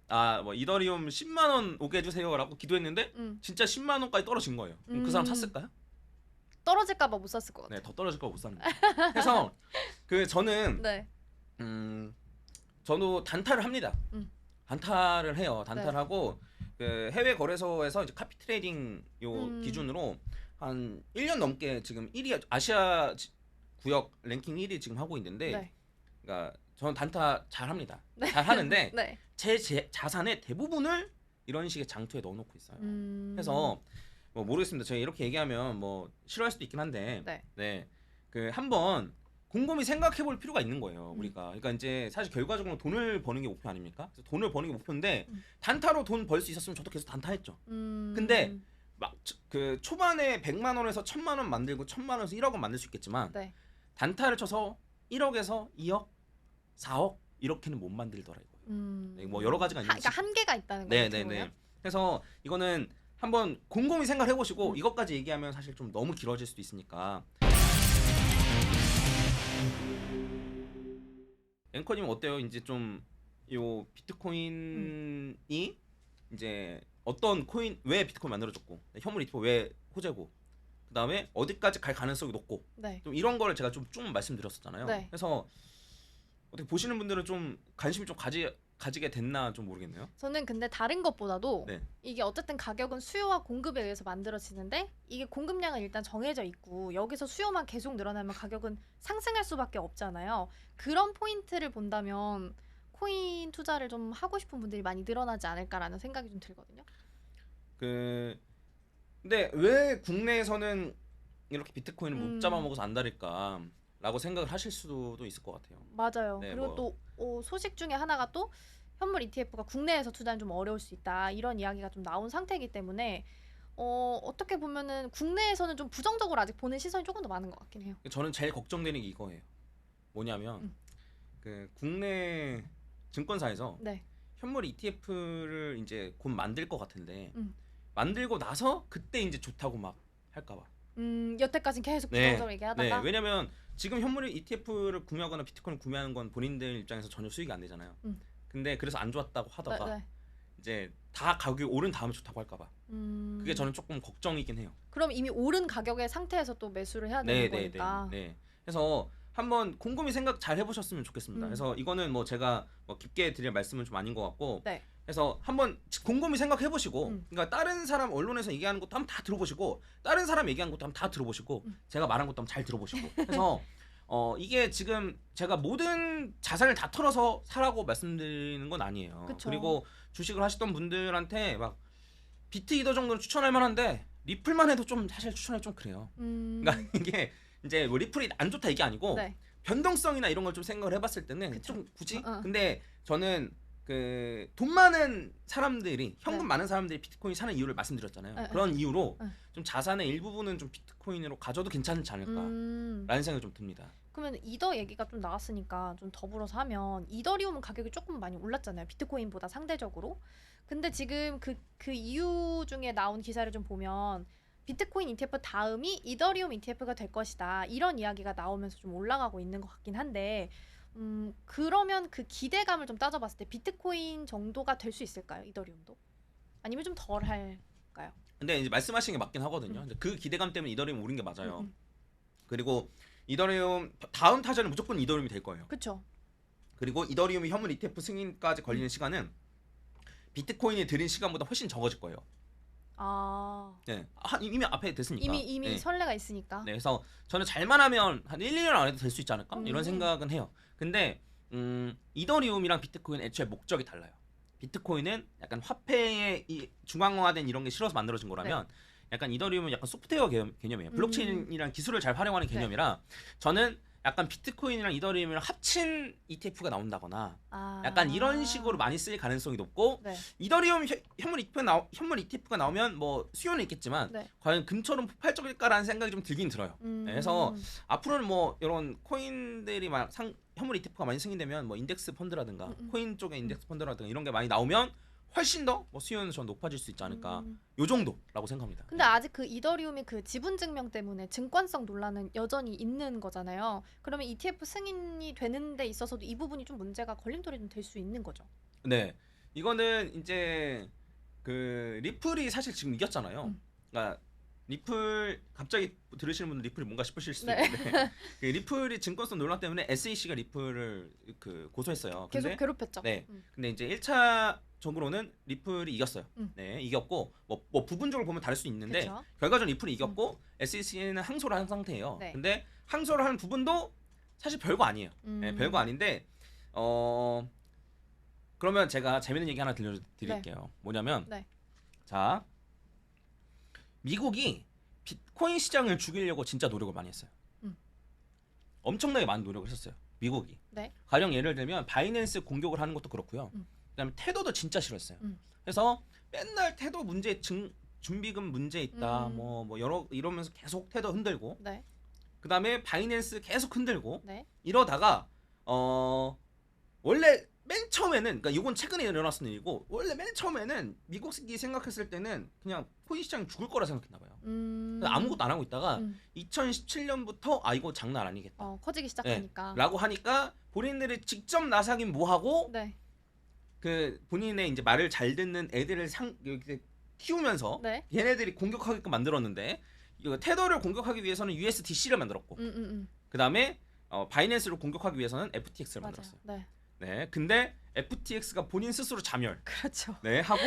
이더리움 10만 원 오게 해주세요라고 기도했는데 진짜 10만 원까지 떨어진 거예요. 그럼 그 사람 샀을까요? 떨어질까봐 못 샀을 것 같아요. 네, 더 떨어질까 못 사는 거예요. 그래서 저는 네. 저도 단타를 합니다. 단타를 해요. 단타를 네. 하고 그 해외 거래소에서 이제 카피 트레이딩 기준으로 한 1년 넘게 지금 1위 아시아 구역 랭킹 1위 지금 하고 있는데, 네. 그러니까 저는 단타 잘 합니다. 네. 잘 하는데 네. 제 자산의 대부분을 이런 식의 장투에 넣어놓고 있어요. 그래서 뭐 모르겠습니다. 제가 이렇게 얘기하면 뭐 싫어할 수도 있긴 한데, 네, 그 한번 곰곰이 생각해볼 필요가 있는 거예요. 우리가. 그러니까 이제 사실 결과적으로 돈을 버는 게 목표 아닙니까? 그래서 돈을 버는 게 목표인데 단타로 돈 벌 수 있었으면 저도 계속 단타했죠. 근데 막 그 초반에 100만 원에서 1000만 원 만들고 1000만 원에서 1억 원 만들 수 있겠지만, 네. 단타를 쳐서 1억에서 2억, 4억 이렇게는 못 만들더라 이거예요. 네, 뭐 여러 가지가 있는데. 그러니까 한계가 있다는 거예요. 네네네. 그래서 이거는 한번 곰곰이 생각해 보시고 이것까지 얘기하면 사실 좀 너무 길어질 수도 있으니까. 앵커님 어때요? 이제 좀 요 비트코인이 이제 어떤 코인, 왜 비트코인 만들어졌고, 현물 ETF 왜 호재고, 그 다음에 어디까지 갈 가능성이 높고, 네. 좀 이런 거를 제가 좀 말씀드렸었잖아요. 네. 그래서 어떻게 보시는 분들은 좀 관심이 좀 가지게 됐나 좀 모르겠네요. 저는 근데 다른 것보다도 네. 이게 어쨌든 가격은 수요와 공급에 의해서 만들어지는데, 이게 공급량은 일단 정해져 있고 여기서 수요만 계속 늘어나면 가격은 상승할 수밖에 없잖아요. 그런 포인트를 본다면 코인 투자를 좀 하고 싶은 분들이 많이 늘어나지 않을까라는 생각이 좀 들거든요. 근데 왜 국내에서는 이렇게 비트코인을 못 잡아먹어서 안달릴까라고 생각을 하실 수도 있을 것 같아요. 맞아요. 네, 그리고 뭐. 또 소식 중에 하나가 또 현물 ETF가 국내에서 투자는 좀 어려울 수 있다, 이런 이야기가 좀 나온 상태이기 때문에 어떻게 보면은 국내에서는 좀 부정적으로 아직 보는 시선이 조금 더 많은 것 같긴 해요. 저는 제일 걱정되는 게 이거예요. 뭐냐면 그 국내 증권사에서 네. 현물 ETF를 이제 곧 만들 것 같은데, 만들고 나서 그때 이제 좋다고 막 할까봐. 여태까지는 계속 부정적으로 얘기하다가. 네, 왜냐면 지금 현물 ETF를 구매하거나 비트코인을 구매하는 건 본인들 입장에서 전혀 수익이 안 되잖아요. 근데 그래서 안 좋았다고 하다가 이제 다 가격이 오른 다음에 좋다고 할까봐. 그게 저는 조금 걱정이긴 해요. 그럼 이미 오른 가격의 상태에서 또 매수를 해야 되는 거니까. 네. 그래서 한번 곰곰이 생각 잘 해보셨으면 좋겠습니다. 그래서 이거는 뭐 제가 뭐 깊게 드릴 말씀은 좀 아닌 것 같고, 네. 그래서 한번 곰곰이 생각해보시고, 그러니까 다른 사람 언론에서 얘기하는 것도 한번 다 들어보시고, 다른 사람 얘기하는 것도 한번 다 들어보시고, 제가 말한 것도 한번 잘 들어보시고, 그래서 이게 지금 제가 모든 자산을 다 털어서 사라고 말씀드리는 건 아니에요. 그쵸. 그리고 주식을 하시던 분들한테 막 비트 이더 정도는 추천할 만한데 리플만 해도 좀 사실 추천하기 좀 그래요. 그러니까 이게 이제 뭐 리플이 안 좋다 이게 아니고, 네. 변동성이나 이런 걸 좀 생각을 해봤을 때는 그쵸. 좀 굳이. 근데 저는 그 돈 많은 사람들이, 현금 많은 사람들이 비트코인 사는 이유를 말씀드렸잖아요. 그런 이유로 좀 자산의 일부분은 좀 비트코인으로 가져도 괜찮지 않을까라는 생각이 좀 듭니다. 그러면 이더 얘기가 좀 나왔으니까 좀 더불어서 하면, 이더리움은 가격이 조금 많이 올랐잖아요, 비트코인보다 상대적으로. 근데 지금 그 이유 중에 나온 기사를 좀 보면 비트코인 ETF 다음이 이더리움 ETF가 될 것이다, 이런 이야기가 나오면서 좀 올라가고 있는 것 같긴 한데, 그러면 그 기대감을 좀 따져봤을 때 비트코인 정도가 될 수 있을까요, 이더리움도? 아니면 좀 덜 할까요? 근데 이제 말씀하신 게 맞긴 하거든요. 그 기대감 때문에 이더리움 오른 게 맞아요. 그리고 이더리움 다음 타자는 무조건 이더리움이 될 거예요. 그렇죠. 그리고 이더리움이 현물 ETF 승인까지 걸리는 시간은 비트코인이 들인 시간보다 훨씬 적어질 거예요. 네, 이미 앞에 됐으니까. 이미 네. 선례가 있으니까. 네, 그래서 저는 잘만 하면 한 1, 2년 안에도 될 수 있지 않을까? 이런 생각은 해요. 근데 이더리움이랑 비트코인은 애초에 목적이 달라요. 비트코인은 약간 화폐의 이 중앙화된 이런 게 싫어서 만들어진 거라면, 약간 이더리움은 약간 소프트웨어 개념이에요. 블록체인이랑 기술을 잘 활용하는 개념이라, 저는 약간 비트코인이랑 이더리움이랑 합친 ETF가 나온다거나 약간 이런 식으로 많이 쓸 가능성이 높고, 이더리움 현물 ETF가 나오면 뭐 수요는 있겠지만 과연 금처럼 폭발적일까라는 생각이 좀 들긴 들어요. 그래서 앞으로는 뭐 이런 코인들이 현물 ETF가 많이 생긴다면 뭐 인덱스 펀드라든가 코인 쪽의 인덱스 펀드라든가 이런 게 많이 나오면 훨씬 더 뭐 수요는 좀 높아질 수 있지 않을까, 요 정도라고 생각합니다. 근데 아직 그 이더리움이 그 지분 증명 때문에 증권성 논란은 여전히 있는 거잖아요. 그러면 ETF 승인이 되는 데 있어서도 이 부분이 좀 문제가, 걸림돌이 좀 될 수 있는 거죠. 네, 이거는 이제 그 리플이 사실 지금 이겼잖아요. 그러니까 리플 갑자기 들으시는 분들 리플이 뭔가 싶으실 수도 네. 있는데 그 리플이 증권성 논란 때문에 SEC가 리플을 그 고소했어요. 계속 근데 괴롭혔죠. 네. 근데 이제 1차적으로는 리플이 이겼어요. 네, 이겼고 뭐 부분적으로 보면 다를 수 있는데 그쵸? 결과적으로 리플이 이겼고 SEC는 항소를 한 상태예요. 네. 근데 항소를 하는 부분도 사실 별거 아니에요. 네, 별거 아닌데 그러면 제가 재밌는 얘기 하나 들려드릴게요. 뭐냐면 네. 자, 미국이 비트코인 시장을 죽이려고 진짜 노력을 많이 했어요. 엄청나게 많은 노력을 했었어요. 미국이. 네. 가령 예를 들면 바이낸스 공격을 하는 것도 그렇고요. 그다음에 테더도 진짜 싫었어요. 그래서 맨날 테더 문제 준비금 문제 있다. 뭐 여러 이러면서 계속 테더 흔들고. 네. 그다음에 바이낸스 계속 흔들고. 네. 이러다가 원래 맨 처음에는 그러니까 이건 최근에 일어났던 일이고 원래 맨 처음에는 미국이 생각했을 때는 그냥 코인 시장이 죽을 거라 생각했나 봐요. 아무것도 안 하고 있다가 2017년부터 아 이거 장난 아니겠다. 커지기 시작하니까. 네, 라고 하니까 본인들이 직접 나서긴 뭐하고 네. 그 본인의 이제 말을 잘 듣는 애들을 이렇게 키우면서 네. 얘네들이 공격하게끔 만들었는데 이거 테더를 공격하기 위해서는 USDC를 만들었고 그 다음에 바이낸스를 공격하기 위해서는 FTX를 맞아요. 만들었어요. 네. 네, 근데 FTX가 본인 스스로 자멸. 그렇죠. 네, 하고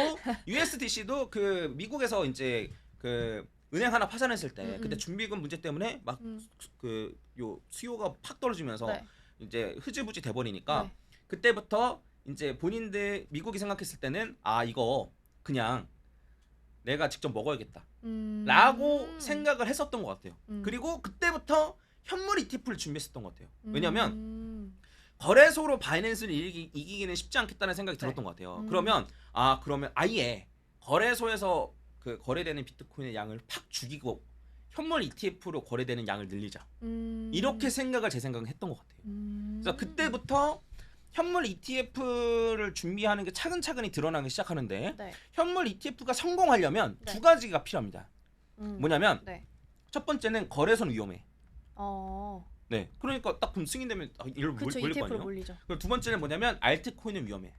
USDC도 그 미국에서 이제 그 은행 하나 파산했을 때 그때 준비금 문제 때문에 막 그 요 수요가 팍 떨어지면서 네. 이제 흐지부지 돼버리니까 네. 그때부터 이제 본인들 미국이 생각했을 때는 아 이거 그냥 내가 직접 먹어야겠다 라고 생각을 했었던 것 같아요. 그리고 그때부터 현물 ETF를 준비했었던 것 같아요. 왜냐면 거래소로 바이낸스를 이기기는 쉽지 않겠다는 생각이 들었던 것 같아요. 그러면 아예 거래소에서 그 거래되는 비트코인의 양을 팍 죽이고 현물 ETF로 거래되는 양을 늘리자. 이렇게 제 생각은 했던 것 같아요. 그래서 그때부터 현물 ETF를 준비하는 게 차근차근히 드러나기 시작하는데 네. 현물 ETF가 성공하려면 네. 두 가지가 필요합니다. 뭐냐면 네. 첫 번째는 거래소는 위험해. 어. 네, 그러니까 딱 그럼 승인되면 일로 그렇죠. 몰릴 거 ETF로 아니에요. 몰리죠. 그리고 두 번째는 뭐냐면 알트코인은 위험해.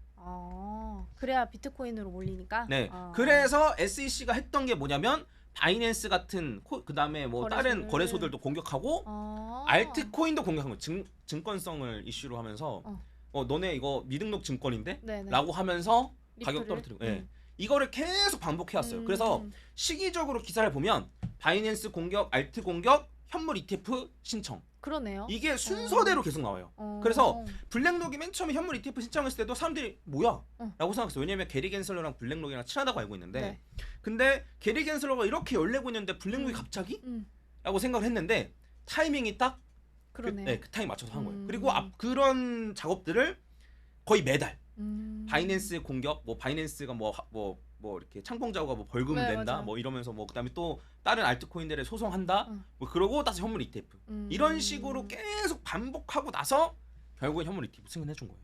그래야 비트코인으로 몰리니까. 네, 그래서 SEC가 했던 게 뭐냐면 바이낸스 같은 그다음에 뭐 다른 거래소들도 공격하고 알트코인도 공격한 거 증권성을 이슈로 하면서 너네 이거 미등록 증권인데? 네네. 라고 하면서 리플을? 가격 떨어뜨리고 이거를 계속 반복해왔어요. 그래서 시기적으로 기사를 보면 바이낸스 공격, 알트 공격, 현물 ETF 신청. 그러네요. 이게 순서대로 계속 나와요. 그래서 블랙록이 맨 처음에 현물 ETF 신청했을 때도 사람들이 뭐야? 라고 생각했어요. 왜냐면 게리 겐슬러랑 블랙록이랑 친하다고 알고 있는데 네. 근데 게리 겐슬러가 이렇게 열내고 있는데 블랙록이 갑자기? 라고 생각을 했는데 타이밍이 딱 그러네요. 그 타이밍 맞춰서 한 거예요. 그리고 그런 작업들을 거의 매달 바이낸스 공격, 뭐 바이낸스가 뭐 이렇게 창공 작업가 뭐 벌금을 네, 낸다, 맞아요. 뭐 이러면서 뭐 그다음에 또 다른 알트코인들에 소송한다, 뭐 그러고 나서 현물 ETF 이런 식으로 계속 반복하고 나서 결국에 현물 ETF 승인해 준 거예요.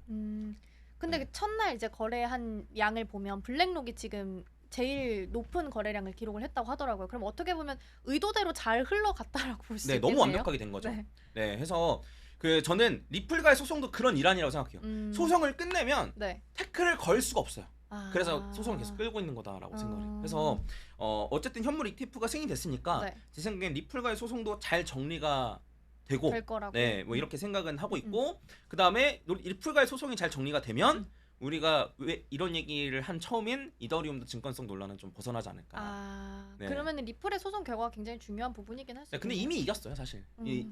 근데 네. 그 첫날 이제 거래한 양을 보면 블랙록이 지금 제일 높은 거래량을 기록을 했다고 하더라고요. 그럼 어떻게 보면 의도대로 잘 흘러갔다라고 볼 수 네, 있겠네요. 너무 완벽하게 된 거죠. 네. 네, 해서 저는 리플과의 소송도 그런 일환이라고 생각해요. 소송을 끝내면 네. 태클을 걸 수가 없어요. 아. 그래서 소송을 계속 끌고 있는 거다라고 생각을 해요. 그래서 어쨌든 현물 ETF가 승인이 됐으니까 네. 제 생각엔 리플과의 소송도 잘 정리가 되고 될 거라고. 네, 뭐 이렇게 생각은 하고 있고 그 다음에 리플과의 소송이 잘 정리가 되면 우리가 왜 이런 얘기를 한 처음인 이더리움도 증권성 논란은 좀 벗어나지 않을까. 네. 그러면 리플의 소송 결과가 굉장히 중요한 부분이긴 할 수 네, 있어요. 근데 이미 이겼어요 사실.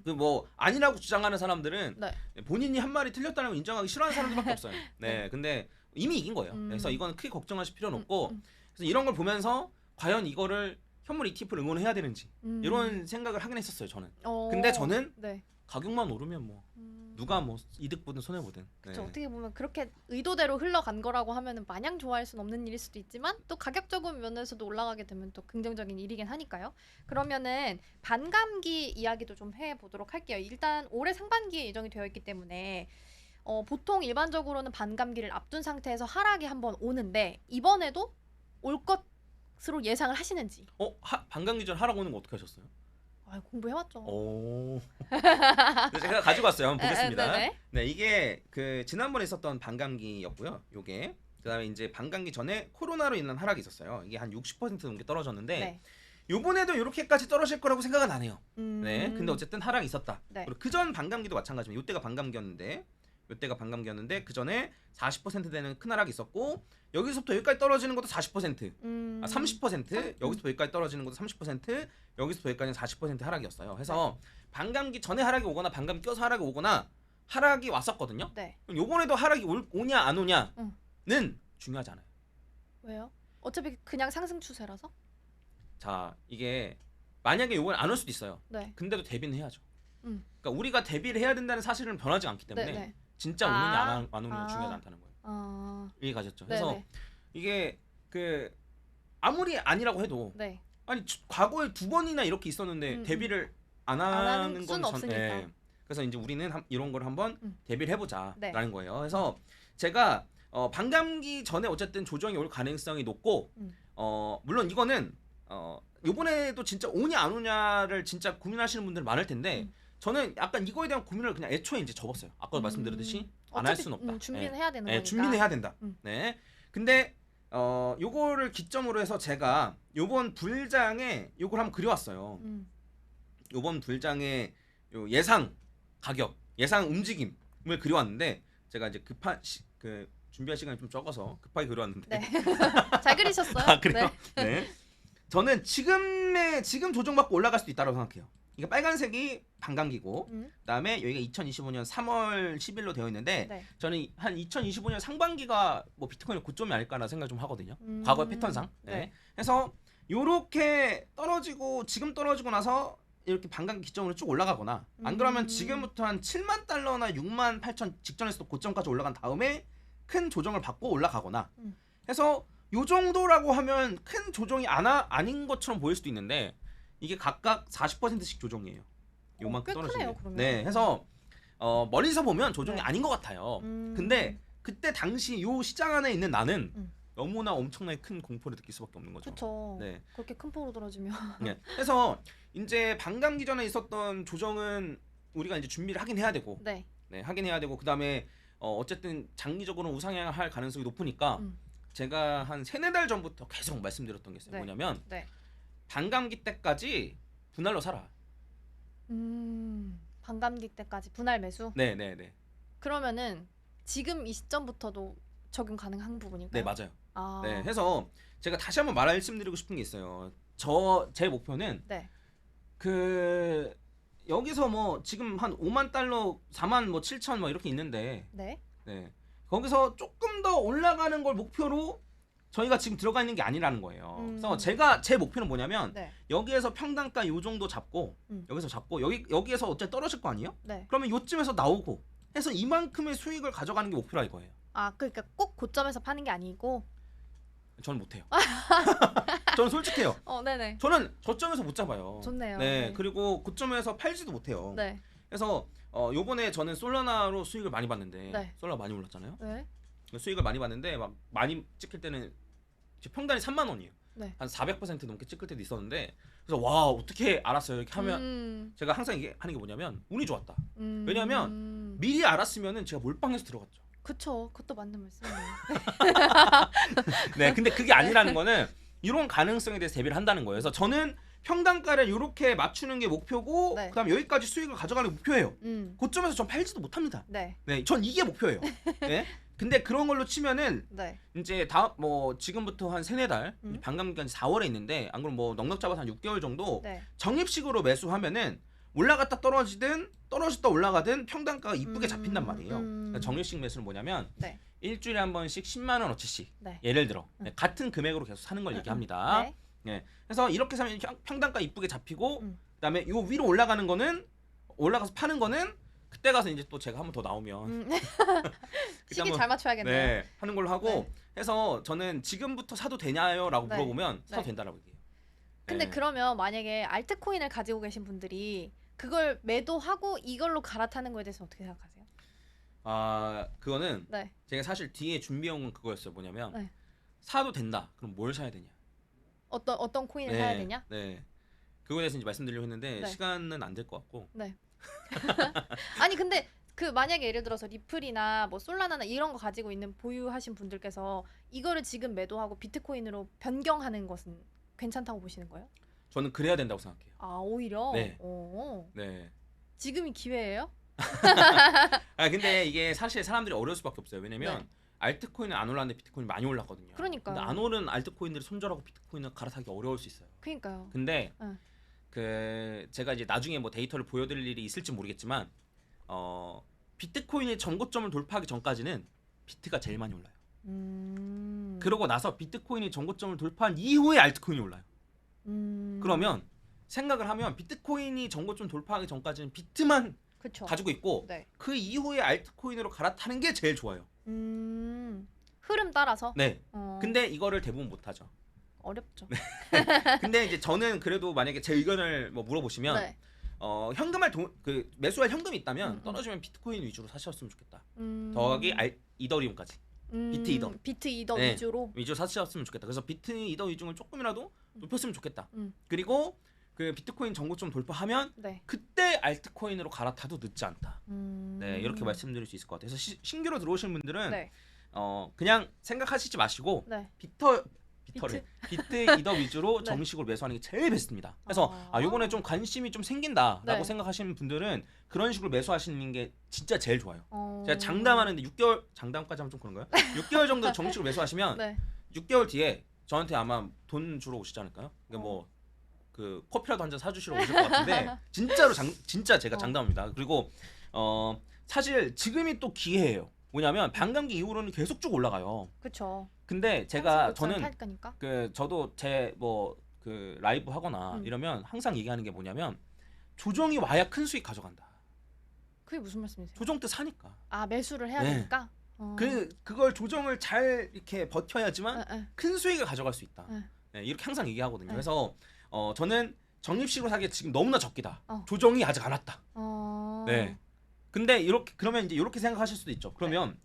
뭐 아니라고 주장하는 사람들은 네. 본인이 한 말이 틀렸다는 걸 인정하기 싫어하는 사람들밖에 없어요. 네, 근데 이미 이긴 거예요. 그래서 이건 크게 걱정하실 필요는 없고 그래서 이런 걸 보면서 과연 이거를 현물 ETF를 응원해야 되는지 이런 생각을 하긴 했었어요 저는. 근데 저는 네. 가격만 오르면 뭐 누가 뭐 이득 보든 손해 보든. 그렇죠. 어떻게 보면 그렇게 의도대로 흘러간 거라고 하면은 마냥 좋아할 수는 없는 일일 수도 있지만 또 가격적인 면에서도 올라가게 되면 또 긍정적인 일이긴 하니까요. 그러면은 반감기 이야기도 좀 해보도록 할게요. 일단 올해 상반기에 예정이 되어 있기 때문에 보통 일반적으로는 반감기를 앞둔 상태에서 하락이 한번 오는데 이번에도 올 것으로 예상을 하시는지. 반감기 전 하락 오는 거 어떻게 하셨어요? 공부해왔죠. 오. 제가 가지고 왔어요. 한번 보겠습니다. 네, 이게 그 지난번에 있었던 반감기였고요. 요게 그다음에 이제 반감기 전에 코로나로 인한 하락이 있었어요. 이게 한 60% 넘게 떨어졌는데 네. 요번에도 이렇게까지 떨어질 거라고 생각은 안 해요. 네. 근데 어쨌든 하락이 있었다. 네. 그리고 그전 반감기도 마찬가지입니다. 요때가 반감기였는데 그 전에 40% 되는 큰 하락이 있었고 여기서부터 여기까지 떨어지는 것도 40%, 30%, 여기서부터 여기까지 떨어지는 것도 30%, 여기서부터 여기까지는 40% 하락이었어요. 그래서 반감기 전에 하락이 오거나 반감기 껴서 하락이 오거나 하락이 왔었거든요. 네. 그럼 요번에도 하락이 오냐 안 오냐는 중요하지 않아요. 왜요? 어차피 그냥 상승 추세라서? 자, 이게 만약에 요번에 안 올 수도 있어요. 네. 근데도 대비는 해야죠. 그러니까 우리가 대비를 해야 된다는 사실은 변하지 않기 때문에 네네. 진짜 오느냐 안 오느냐 중요하지 않다는 거예요. 이해 가셨죠? 그래서 네네. 이게 그 아무리 아니라고 해도 네. 아니 과거에 2번이나 이렇게 있었는데 대비를 안 하는 건 없으니까. 네. 그래서 이제 우리는 이런 걸 한번 대비를 해보자라는 네. 거예요. 그래서 제가 반감기 전에 어쨌든 조정이 올 가능성이 높고 물론 이거는 요번에도 진짜 오냐 안 오냐를 진짜 고민하시는 분들 많을 텐데 저는 약간 이거에 대한 고민을 그냥 애초에 이제 접었어요. 아까 말씀드렸듯이 안 할 수는 없다. 준비는 해야 되는 네, 거니까. 준비는 해야 된다. 네. 근데 요거를 기점으로 해서 제가 요번 불장에 요걸 한번 그려왔어요. 요번 불장의 요 예상 가격, 예상 움직임을 그려왔는데 제가 이제 준비할 시간이 좀 적어서 급하게 그려왔는데. 네. 잘 그리셨어요. 아, 그래요? 네. 네. 저는 지금 조정받고 올라갈 수도 있다고 생각해요. 이게 빨간색이 반감기고 그다음에 여기가 2025년 3월 10일로 되어 있는데 네. 저는 한 2025년 상반기가 뭐 비트코인의 고점이 아닐까라는 생각 좀 하거든요. 과거의 패턴상. 네. 네. 그래서 요렇게 떨어지고 지금 떨어지고 나서 이렇게 반감기 기점으로 쭉 올라가거나 안 그러면 지금부터 한 7만 달러나 6만 8천 직전에서도 고점까지 올라간 다음에 큰 조정을 받고 올라가거나 해서 요 정도라고 하면 큰 조정이 아닌 것처럼 보일 수도 있는데 이게 각각 40%씩 조정이에요. 요만큼 떨어지네요. 네, 해서 멀리서 보면 조정이 네. 아닌 것 같아요. 근데 그때 당시 요 시장 안에 있는 나는 너무나 엄청나게 큰 공포를 느낄 수밖에 없는 거죠. 그렇죠. 네. 그렇게 큰 폭으로 떨어지면. 네. 그래서 이제 반감기 전에 있었던 조정은 우리가 이제 준비를 하긴 해야 되고, 네. 네, 하긴 해야 되고 그다음에 어쨌든 장기적으로 우상향할 가능성이 높으니까 제가 한 3-4달 전부터 계속 말씀드렸던 게 있어요. 네. 뭐냐면 네. 반감기 때까지 분할로 살아. 반감기 때까지 분할 매수? 네, 네, 네. 그러면은 지금 이 시점부터도 적용 가능한 부분일까요? 네, 맞아요. 아. 네, 해서 제가 다시 한번 말씀드리고 싶은 게 있어요. 제 목표는 네. 여기서 뭐 지금 한 5만 달러, 4만 뭐 7천 뭐 이렇게 있는데, 네. 네, 거기서 조금 더 올라가는 걸 목표로 저희가 지금 들어가 있는 게 아니라는 거예요. 그래서 제 목표는 뭐냐면 네. 여기에서 평단가 요 정도 잡고 여기서 잡고 여기에서 어차피 떨어질 거 아니에요? 네. 그러면 요쯤에서 나오고 해서 이만큼의 수익을 가져가는 게 목표라 이거예요. 아, 그러니까 꼭 고점에서 파는 게 아니고. 저는 못해요. 저는 솔직해요. 네네. 저는 저점에서 못 잡아요. 좋네요. 네, 네. 그리고 고점에서 팔지도 못해요. 네. 그래서 요번에 저는 솔라나로 수익을 많이 봤는데 네. 솔라 많이 올랐잖아요. 네. 수익을 많이 봤는데 막 많이 찍힐 때는 평단이 3만 원이에요. 네. 한 400% 넘게 찍힐 때도 있었는데 그래서 와 어떻게 알았어요 이렇게 하면 제가 항상 하는 게 뭐냐면 운이 좋았다. 왜냐하면 미리 알았으면은 제가 몰빵해서 들어갔죠. 그쵸, 그것도 맞는 말씀이에요. 네, 근데 그게 아니라는 거는 이런 가능성에 대해서 대비를 한다는 거예요. 그래서 저는 평단가를 이렇게 맞추는 게 목표고 네. 그다음 여기까지 수익을 가져가는 게 목표예요. 고점에서 전 팔지도 못합니다. 네. 네, 전 이게 목표예요. 네. 근데 그런 걸로 치면은 네. 이제 뭐 지금부터 한 3-4달 반감기까지 4월에 있는데 안 그러면 뭐 넉넉 잡아서 한 6개월 정도 네. 적립식으로 매수하면은 올라갔다 떨어지든 떨어졌다 올라가든 평단가가 이쁘게 잡힌단 말이에요. 그러니까 적립식 매수는 뭐냐면 네. 일주일에 한 번씩 10만 원어치씩 네. 예를 들어 같은 금액으로 계속 사는 걸 얘기합니다. 네. 네. 그래서 이렇게 사면 평단가 이쁘게 잡히고 그다음에 요 위로 올라가는 거는 올라가서 파는 거는 그때 가서 이제 또 제가 한 번 더 나오면 시기 한번, 잘 맞춰야겠네요. 네, 하는 걸로 하고 네. 해서 저는 지금부터 사도 되냐요라고 네. 물어보면 사도 네. 된다라고 얘기해요. 근데 네. 그러면 만약에 알트코인을 가지고 계신 분들이 그걸 매도하고 이걸로 갈아타는 거에 대해서 어떻게 생각하세요? 아, 그거는 네. 제가 사실 뒤에 준비해온 건 그거였어요. 뭐냐면 네. 사도 된다. 그럼 뭘 사야 되냐? 어떤 코인을 사야 되냐? 네. 그거에 대해서 이제 말씀드리려고 했는데 네. 시간은 안 될 것 같고. 네. 아니 근데 그 만약에 예를 들어서 리플이나 뭐 솔라나나 이런 거 가지고 있는 보유하신 분들께서 이거를 지금 매도하고 비트코인으로 변경하는 것은 괜찮다고 보시는 거예요? 저는 그래야 된다고 생각해요. 아 오히려. 네. 오. 네. 지금이 기회예요? 아 근데 이게 사실 사람들이 어려울 수밖에 없어요. 왜냐면 네. 알트코인은 안 올랐는데 비트코인이 많이 올랐거든요. 그러니까요. 근데 안 오른 알트코인들을 손절하고 비트코인을 갈아타기 어려울 수 있어요. 그러니까요. 근데 네. 그 제가 이제 나중에 뭐 데이터를 보여드릴 일이 있을지 모르겠지만 비트코인이 전고점을 돌파하기 전까지는 비트가 제일 많이 올라요. 그러고 나서 비트코인이 전고점을 돌파한 이후에 알트코인이 올라요. 그러면 생각을 하면 비트코인이 전고점 돌파하기 전까지는 비트만 그쵸. 가지고 있고 네. 그 이후에 알트코인으로 갈아타는 게 제일 좋아요. 흐름 따라서. 네. 근데 이거를 대부분 못 하죠. 어렵죠. 근데 이제 저는 그래도 만약에 제 의견을 뭐 물어보시면 네. 현금할 그 매수할 현금이 있다면 떨어지면 비트코인 위주로 사셨으면 좋겠다. 더하기 이더리움까지. 비트 이더. 비트 이더 네. 위주로 사셨으면 좋겠다. 그래서 비트 이더 위중을 조금이라도 높였으면 좋겠다. 그리고 그 비트코인 전고점 돌파하면 네. 그때 알트코인으로 갈아타도 늦지 않다. 네, 이렇게 말씀드릴 수 있을 것 같아요. 그래서 신규로 들어오신 분들은 네. 그냥 생각하시지 마시고 네. 비트 이더 위주로 네. 정식으로 매수하는 게 제일 베스트입니다. 그래서 요번에 좀 관심이 좀 생긴다라고 네. 생각하시는 분들은 그런 식으로 매수하시는 게 진짜 제일 좋아요. 제가 장담하는데 6개월 장담까지 하면 좀 그런가요? 6개월 정도 정식으로 매수하시면 네. 6개월 뒤에 저한테 아마 돈 주러 오시지 않을까요? 그러니까 뭐 그 커피라도 한 잔 사주시러 오실 것 같은데 진짜로 진짜 제가 장담합니다. 그리고 사실 지금이 또 기회예요. 뭐냐면 반감기 이후로는 계속 쭉 올라가요. 그렇죠. 근데 제가 저는 저도 제 뭐 그 라이브 하거나 이러면 항상 얘기하는 게 뭐냐면 조정이 와야 큰 수익 가져간다. 그게 무슨 말씀이세요? 조정 때 사니까. 아 매수를 해야 네. 되니까. 그걸 조정을 잘 이렇게 버텨야지만 큰 수익을 가져갈 수 있다. 네, 이렇게 항상 얘기하거든요. 그래서 저는 적립식으로 사기에 지금 너무나 적기다. 조정이 아직 안 왔다. 네. 근데 그러면 이제 이렇게 생각하실 수도 있죠. 그러면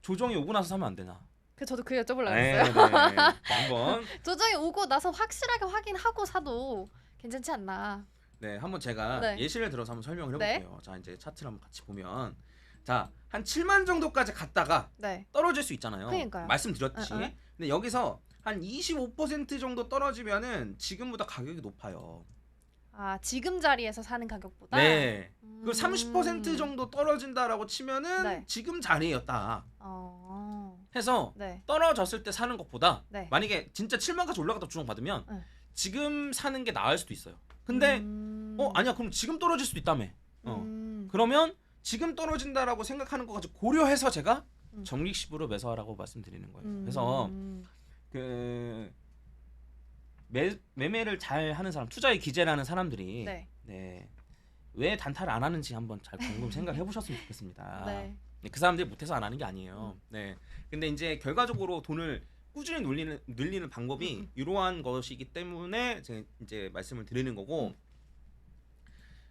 조정이 오고 나서 사면 안 되나? 저도 그 여쭤보려고 네, 했어요. 네. 한번 조정이 오고 나서 확실하게 확인하고 사도 괜찮지 않나? 네, 한번 제가 예시를 들어서 한번 설명을 해볼게요. 자, 이제 차트를 한번 같이 보면 자, 한 7만 정도까지 갔다가 떨어질 수 있잖아요. 그러니까요. 말씀드렸듯이. 근데 여기서 한 25% 정도 떨어지면은 지금보다 가격이 높아요. 아, 지금 자리에서 사는 가격보다? 네. 그리고 30% 정도 떨어진다라고 치면은 지금 자리였다. 해서 떨어졌을 때 사는 것보다 만약에 진짜 7만까지 올라갔다 조정받으면 지금 사는 게 나을 수도 있어요. 근데 아니야 그럼 지금 떨어질 수도 있다며. 그러면 지금 떨어진다라고 생각하는 것까지 고려해서 제가 적립식으로 매수하라고 말씀드리는 거예요. 그래서 그 매매를 잘 하는 사람, 투자에 기재를 하는 사람들이 왜 단타를 안 하는지 한번 잘 곰곰이 생각해 보셨으면 좋겠습니다. 그 사람들이 못해서 안 하는 게 아니에요. 네. 근데 이제 결과적으로 돈을 꾸준히 늘리는 방법이 이러한 것이기 때문에 제가 이제 말씀을 드리는 거고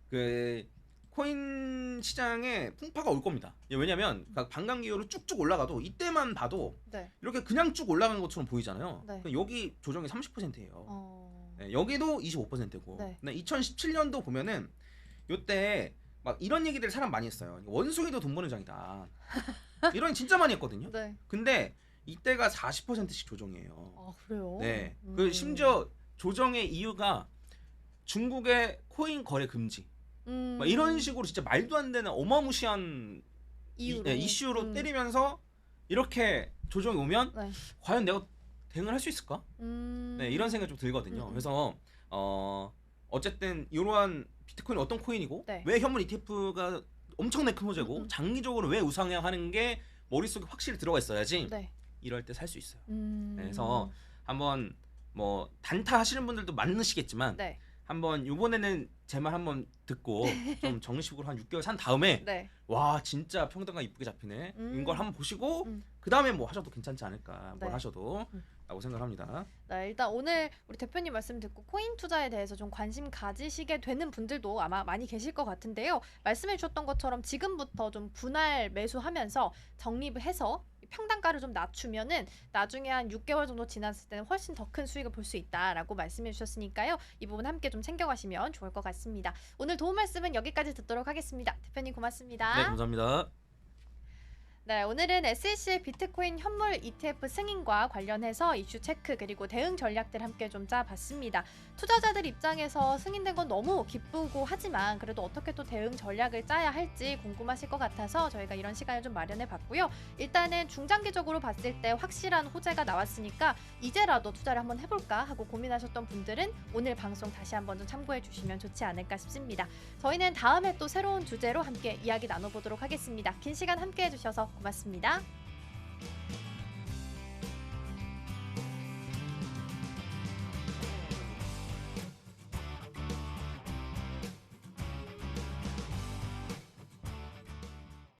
그 코인 시장에 풍파가 올 겁니다. 왜냐면 반감기로 쭉쭉 올라가도 이때만 봐도 이렇게 그냥 쭉 올라간 것처럼 보이잖아요. 여기 조정이 30%예요. 여기도 25%고. 근데 2017년도 보면은 요때 막 이런 얘기들 사람 많이 했어요. 원숭이도 돈 버는 장이다. 이런 얘기 진짜 많이 했거든요. 근데 이때가 40%씩 조정이에요. 아 그래요? 네. 그 심지어 조정의 이유가 중국의 코인 거래 금지. 막 이런 식으로 진짜 말도 안 되는 어마무시한 이슈로 때리면서 이렇게 조정이 오면 과연 내가 대응을 할 수 있을까? 네, 이런 생각이 좀 들거든요. 그래서 어쨌든 이러한 비트코인 어떤 코인이고 왜 현물 ETF가 엄청나게 큰 호재고 장기적으로 왜 우상향 하는 게 머릿속에 확실히 들어가 있어야지 이럴 때 살 수 있어요. 그래서 한번 뭐 단타 하시는 분들도 많으시겠지만 한번 이번에는 제 말 한번 듣고 좀 정식으로 한 6개월 산 다음에 와 진짜 평단가 이쁘게 잡히네 이걸 한번 보시고 그 다음에 뭐 하셔도 괜찮지 않을까 뭘 하셔도 라고 생각합니다. 일단 오늘 우리 대표님 말씀 듣고 코인 투자에 대해서 좀 관심 가지시게 되는 분들도 아마 많이 계실 것 같은데요. 말씀해 주셨던 것처럼 지금부터 좀 분할 매수하면서 적립을 해서 평단가를 좀 낮추면은 나중에 한 6개월 정도 지났을 때는 훨씬 더 큰 수익을 볼 수 있다라고 말씀해 주셨으니까요. 이 부분 함께 좀 챙겨가시면 좋을 것 같습니다. 오늘 도움 말씀은 여기까지 듣도록 하겠습니다. 대표님 고맙습니다. 네, 감사합니다. 네, 오늘은 SEC 비트코인 현물 ETF 승인과 관련해서 이슈 체크 그리고 대응 전략들 함께 좀 짜봤습니다. 투자자들 입장에서 승인된 건 너무 기쁘고 하지만 그래도 어떻게 또 대응 전략을 짜야 할지 궁금하실 것 같아서 저희가 이런 시간을 좀 마련해 봤고요. 일단은 중장기적으로 봤을 때 확실한 호재가 나왔으니까 이제라도 투자를 한번 해볼까 하고 고민하셨던 분들은 오늘 방송 다시 한번 좀 참고해 주시면 좋지 않을까 싶습니다. 저희는 다음에 또 새로운 주제로 함께 이야기 나눠보도록 하겠습니다. 긴 시간 함께 해주셔서 고맙습니다.